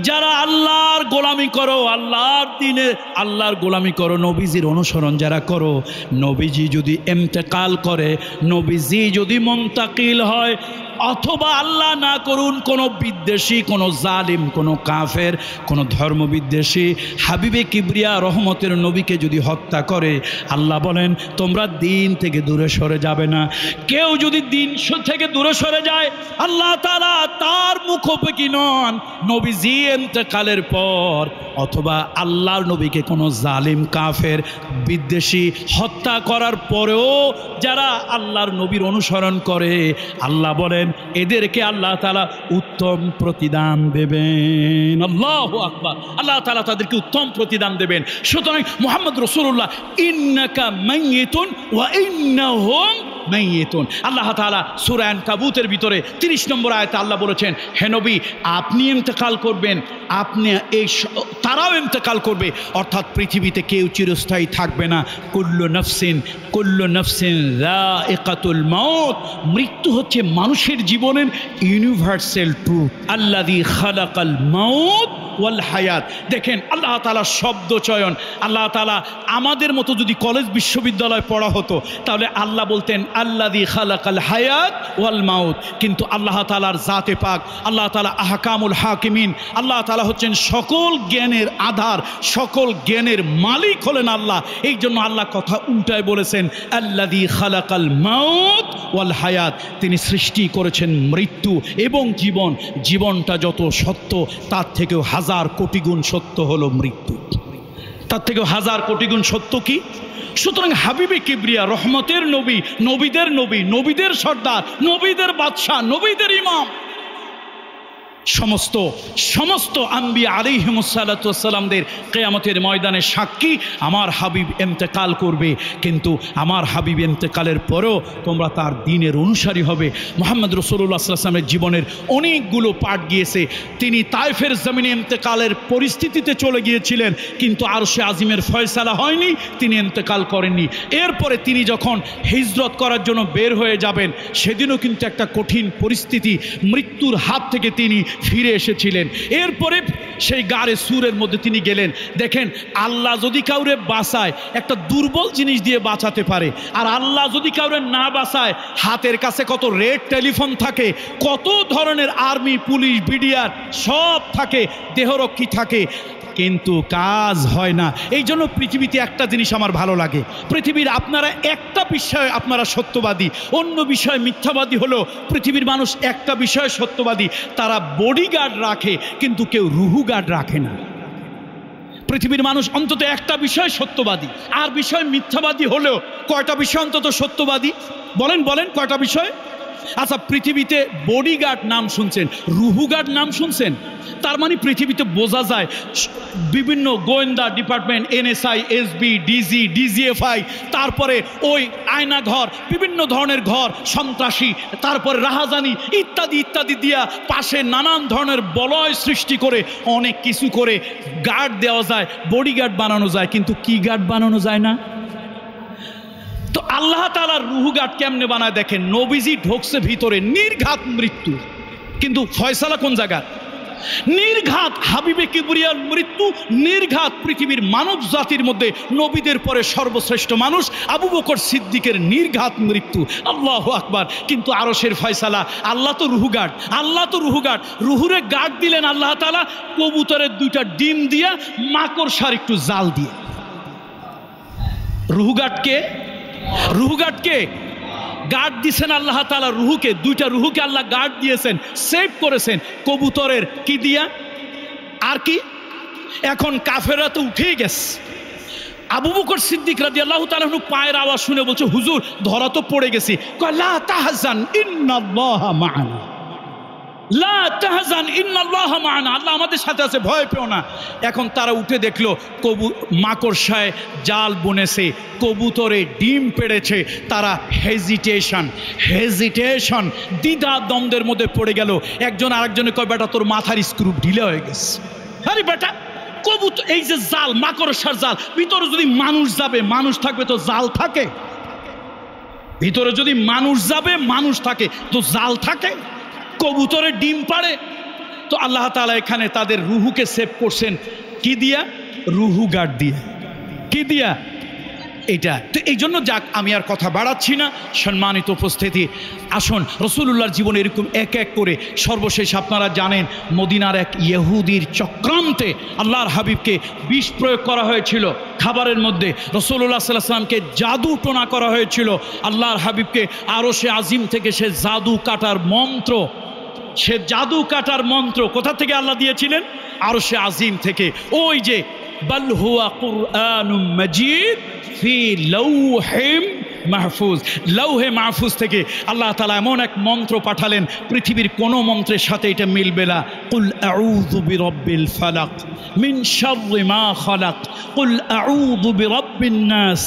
যারা আল্লাহর গোলামি করো, আল্লাহর দিনে আল্লাহর গোলামি করো, নবীজির অনুসরণ যারা করো, নবীজি যদি ইন্তেকাল করে, নবীজি যদি মুনতাকিল হয়, অথবা আল্লাহ না করুন কোনো বিদ্বেষী, কোনো জালিম, কোনো কাফের, কোনো ধর্ম বিদ্বেষী হাবিবে কিবরিয়া রহমতের নবীকে যদি হত্যা করে, আল্লাহ বলেন তোমরা দিন থেকে দূরে সরে যাবে না। কেউ যদি দিন থেকে দূরে সরে যায়, আল্লাহ তাআলা তার মুখোপেক্ষী নন। নবীজি ইন্তেকালের পর অথবা আল্লাহর নবীকে কোনো জালিম, কাফের, বিদ্বেষী হত্যা করার পরেও যারা আল্লাহর নবীর অনুসরণ করে, আল্লাহ বলেন এদেরকে আল্লাহ তাআলা উত্তম প্রতিদান দেবেন। আল্লাহু আকবার। আল্লাহ তাআলা তাদেরকে উত্তম প্রতিদান দেবেন। সুতরাং মুহাম্মদ রাসূলুল্লাহ ইন্নাকা মাইয়িতুন ওয়া ইন্নাহুম মাইয়িতুন। আল্লাহ তাআলা সূরা আনকাবুতের ভিতরে 30 নম্বর আয়াতে আল্লাহ বলেছেন, হে নবী আপনি ইন্তেকাল করবেন, আপনি এই তারাও ইন্তেকাল করবে, অর্থাৎ পৃথিবীতে কেউ চিরস্থায়ী থাকবে না। কুল্লু নাফসিন যায়িকাতুল মাউত। মৃত্যু হচ্ছে মানুষের জীবনের ইউনিভার্সাল ট্রুথ। আল্লাযী খালাকাল মাউত ওয়াল হায়াত। দেখেন আল্লাহ তাআলা শব্দ চয়ন, আল্লাহ তাআলা আমাদের মতো যদি কলেজ বিশ্ববিদ্যালয় পড়া হতো তাহলে আল্লাহ বলতেন আল্লাযী খালাকাল হায়াত ওয়াল মাউত। কিন্তু আল্লাহ তাআলার জাতে পাক, আল্লাহ তাআলা আহকামুল হাকিমিন, আল্লাহ তাআলা হচ্ছেন সকল জ্ঞানের আধার, সকল জ্ঞানের মালিক হলেন আল্লাহ। এই জন্য আল্লাহ কথা উল্টায় বলেছেন আল্লাযী খালাকাল মাউত ওয়াল হায়াত। তিনি সৃষ্টি করেছেন মৃত্যু এবং জীবন। জীবনটা যত সত্য তার থেকেও হাজার কোটি গুণ সত্য হলো মৃত্যু, তার থেকেও হাজার কোটি গুণ সত্য কি? সুতরাং হাবিবে কিবরিয়া রহমতের নবী, নবীদের নবী, নবীদের সর্দার, নবীদের বাদশাহ, নবীদের ইমাম, সমস্ত আম্বিয়া আলাইহিমুসসালাতু ওয়াসসালামদের কিয়ামতের ময়দানে সাক্ষী আমার হাবিব ইন্তেকাল করবে। কিন্তু আমার হাবিব ইন্তেকালের পরেও তোমরা তার দ্বীনের অনুসারী হবে। মুহাম্মদ রাসূলুল্লাহ সাল্লাল্লাহু আলাইহি ওয়াসাল্লামের জীবনের অনেকগুলো পাঠ গিয়েছে। তিনি তায়েফের জমিনে ইন্তেকালের পরিস্থিতিতে চলে গিয়েছিলেন, কিন্তু আরশে আজিমের ফয়সালা হয়নি, তিনি ইন্তেকাল করেননি। এরপরে তিনি যখন হিজরত করার জন্য বের হয়ে যাবেন, সেদিনও কিন্তু একটা কঠিন পরিস্থিতি, মৃত্যুর হাত থেকে তিনি ফিরে এসেছিলেন। এরপরে সেই গারে সুরের মধ্যে তিনি গেলেন। দেখেন আল্লাহ যদি কাউরে বাঁচায় একটা দুর্বল জিনিস দিয়ে বাঁচাতে পারে, আর আল্লাহ যদি কাউরে না বাঁচায় হাতের কাছে কত রেড টেলিফোন থাকে, কত ধরনের আর্মি, পুলিশ, বিডিআর সব থাকে, দেহরক্ষী থাকে, কিন্তু কাজ হয় না। এই জন্য পৃথিবীতে একটা জিনিস আমার ভালো লাগে, পৃথিবীর আপনারা একটা বিষয়ে আপনারা সত্যবাদী, অন্য বিষয়ে মিথ্যাবাদী। হলো পৃথিবীর মানুষ একটা বিষয়ে সত্যবাদী, তারা বডিগার্ড রাখে কিন্তু কেউ রুহু গার্ড রাখে না। পৃথিবীর মানুষ অন্তত একটা বিষয় সত্যবাদী, আর বিষয় মিথ্যাবাদী হলেও কয়টা বিষয় অন্তত সত্যবাদী? বলেন কয়টা বিষয়? আচ্ছা, পৃথিবীতে বডিগার্ড নাম শুনছেন, রুহু গার্ড নাম শুনছেন? তার মানে পৃথিবীতে বোঝা যায় বিভিন্ন গোয়েন্দা department, NSI, SB, DG, DGFI, তারপরে ওই আয়না ঘর, বিভিন্ন ধরনের ঘর, সন্ত্রাসী, তারপরে রাহাজানি ইত্যাদি ইত্যাদি দিয়া পাশে নানান ধরনের বলয় সৃষ্টি করে অনেক কিছু করে গার্ড দেওয়া যায়, বডিগার্ড বানানো যায়, কিন্তু কি গার্ড বানানো যায় না? তো আল্লাহ তাআলার রুহু গার্ড কেমনে বানায় দেখেন। নবীজি ঢোকছে ভিতরে, নির্ঘাত মৃত্যু, কিন্তু ফয়সালা কোন জায়গা? নির্ঘাত হাবিবে কিবরিয়ার মৃত্যু নির্ঘাত পৃথিবীর মানব জাতির মধ্যে নবীদের পরে সর্বশ্রেষ্ঠ মানুষ আবু বকর সিদ্দিকের নির্ঘাত মৃত্যু। আল্লাহু আকবার। কিন্তু আরশের ফয়সালা, আল্লাহ তো রুহুগার্ড, রুহুরে গার্ড দিলেন আল্লাহ তাআলা কবুতরের দুইটা ডিম দিয়া, মাকড়সার একটু জাল দিয়ে। রুহুগার্ডকে গার্ড দিয়েছেন আল্লাহ তাআলা, রুহুকে, দুইটা রুহুকে আল্লাহ গার্ড দিয়েছেন, সেভ করেছেন কবুতরের কি দিয়া আর কি। এখন কাফেররা তো উঠেই গেছে। আবু বকর সিদ্দিক রাদিয়াল্লাহু তাআলা পায়ের আওয়াজ শুনে বলছে, হুজুর ধরা তো পড়ে গেছি। কয় লা তাহজান ইন্নাল্লাহা মা'ানা, লা তাহজান ইন্নাল্লাহা মা'ানা, আল্লাহ আমাদের সাথে আছে, ভয় পেও না। এখন তারা উঠে দেখলো মাকড়সায় জাল বুনেছে, কবুতরে ডিম পেড়েছে। তারা হেজিটেশন দ্বিধা দ্বন্দ্বের মধ্যে পড়ে গেল। একজন আরেকজনে কয়, বেটা তোর মাথার স্ক্রু ঢিলে হয়ে গেছে। আরে বেটা, কবুতর এই যে জাল, মাকড়সার জাল, ভিতরে যদি মানুষ যাবে, মানুষ থাকবে তো জাল থাকে, ভিতরে যদি মানুষ যাবে, মানুষ থাকে তো জাল থাকে, কবুতরের ডিম পাড়ে। তো আল্লাহ তাআলা এখানে তাদের রুহুকে সেভ করছেন কি দিয়া? রুহু গার্ড দিয়ে। কি দিয়া? এটা তো এই জন্য যাক, আমি আর কথা বাড়াচ্ছি না। সম্মানিত উপস্থিতি, আসুন রাসূলুল্লাহর জীবনে এরকম এক এক করে সর্বশেষ আপনারা জানেন মদিনার এক ইহুদির চক্রান্তে আল্লাহর হাবিবকে বিষ প্রয়োগ করা হয়েছিল খাবারের মধ্যে। রাসূলুল্লাহ সাল্লাল্লাহু আলাইহি ওয়াসাল্লামকে জাদু টোনা করা হয়েছিল। আল্লাহর হাবিবকে আরশে আজিম থেকে সে জাদু কাটার মন্ত্র কোথা থেকে আল্লাহ দিয়েছিলেন? আরশে আজিম থেকে। ওই যে বাল হুয়া কুরআনুম মাজিদ ফি লাউহিম মাহফুজ, লৌহে মাহফুজ থেকে আল্লাহ তাআলা এমন এক মন্ত্র পাঠালেন, পৃথিবীর কোনো মন্ত্রের সাথে এটা মিলবে না। কুল আউযু বিরাব্বিল ফালাক মিন শাররি মা খালাক, কুল আউযু বিরাব্বিন নাস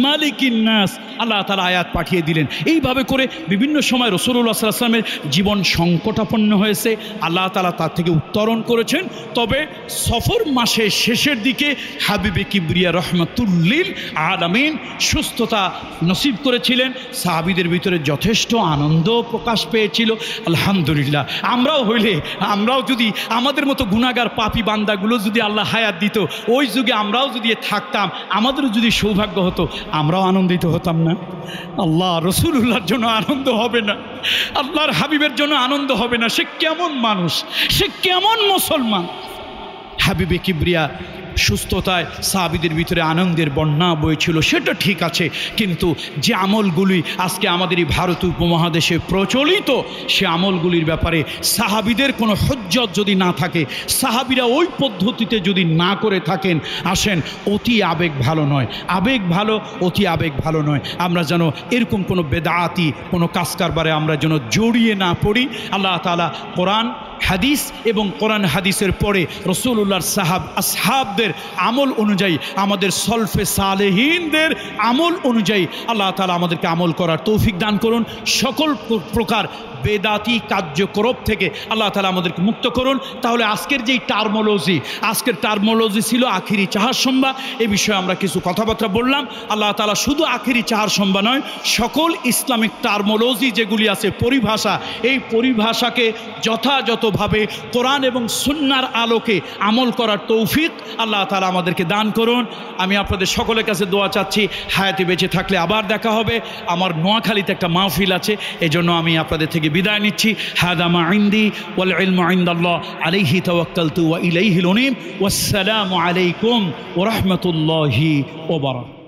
মালিকিন নাস। আল্লাহ তাআলা আয়াত পাঠিয়ে দিলেন। এইভাবে করে বিভিন্ন সময় রাসূলুল্লাহ সাল্লাল্লাহু আলাইহি ওয়াসাল্লামের জীবন সংকটাপন্ন হয়েছে, আল্লাহ তাআলা তার থেকে উত্তরণ করেছেন। তবে সফর মাসের শেষের দিকে হাবিবে কিবরিয়া রাহমাতুল লিল আলামিন সুস্থতা নসিব করেছিলেন। সাহাবীদের ভিতরে যথেষ্ট আনন্দ প্রকাশ পেয়েছিল। আলহামদুলিল্লাহ, আমরাও যদি আমাদের মতো গুনাহগার পাপী বান্দাগুলো যদি আল্লাহ হায়াত দিত, ওই যুগে আমরাও যদি থাকতাম, আমাদেরও যদি সৌভাগ্য হতো, আমরাও আনন্দিত হতাম না? আল্লাহ রাসূলুল্লাহর জন্য আনন্দ হবে না? আল্লাহর হাবিবের জন্য আনন্দ হবে না? সে কেমন মানুষ, সে কেমন মুসলমান? হাবিবে কিবরিয়া সুস্থতায় সাহাবীদের ভিতরে আনন্দের বন্যা বইছিল, সেটা ঠিক আছে। কিন্তু যে আমলগুলি আজকে আমাদের এই ভারত উপমহাদেশে প্রচলিত, সে আমলগুলির ব্যাপারে সাহাবীদের কোনো হুজ্জত যদি না থাকে, সাহাবীরা ওই পদ্ধতিতে যদি না করে থাকেন, আসেন অতি আবেগ ভালো নয়, অতি আবেগ ভালো নয়। আমরা যেন এরকম কোনো বেদাতি কোনো কাজ কারবারে আমরা যেন জড়িয়ে না পড়ি। আল্লাহ তাআলা কোরআন হাদিস এবং কোরআন হাদিসের পরে রাসূলুল্লাহর আসহাবদের আমল অনুযায়ী, আমাদের সলফে সালেহিনদের আমল অনুযায়ী আল্লাহ তাআলা আমাদেরকে আমল করার তৌফিক দান করুন। সকল প্রকার বেদাতি কার্যকলাপ থেকে আল্লাহ তাআলা আমাদেরকে মুক্ত করুন। তাহলে আজকের যেই টার্মোলজি ছিল আখিরি চাহার সম্বা, এ বিষয়ে আমরা কিছু কথাবার্তা বললাম। আল্লাহ তাআলা শুধু আখিরি চাহার সম্বা নয়, সকল ইসলামিক টার্মোলজি যেগুলি আছে, পরিভাষা, এই পরিভাষাকে যথাযথভাবে কোরআন এবং সুন্নাহর আলোকে আমল করার তৌফিক আল্লাহ তাআলা আমাদেরকে দান করুন। আমি আপনাদের সকলের কাছে দোয়া চাচ্ছি, হায়াতে বেঁচে থাকলে আবার দেখা হবে। আমার নোয়াখালীতে একটা মাহফিল আছে, এজন্য আমি আপনাদের থেকে বিদায় নিচ্ছি। হাদা মা ইনদি ওয়াল ইলমু ইনদাল্লাহ আলাইহি তাওয়াক্কালতু ওয়া ইলাইহিল উনীব। ওয়াসসালামু আলাইকুম ওয়া রাহমাতুল্লাহি ওয়া বারাকাতুহু।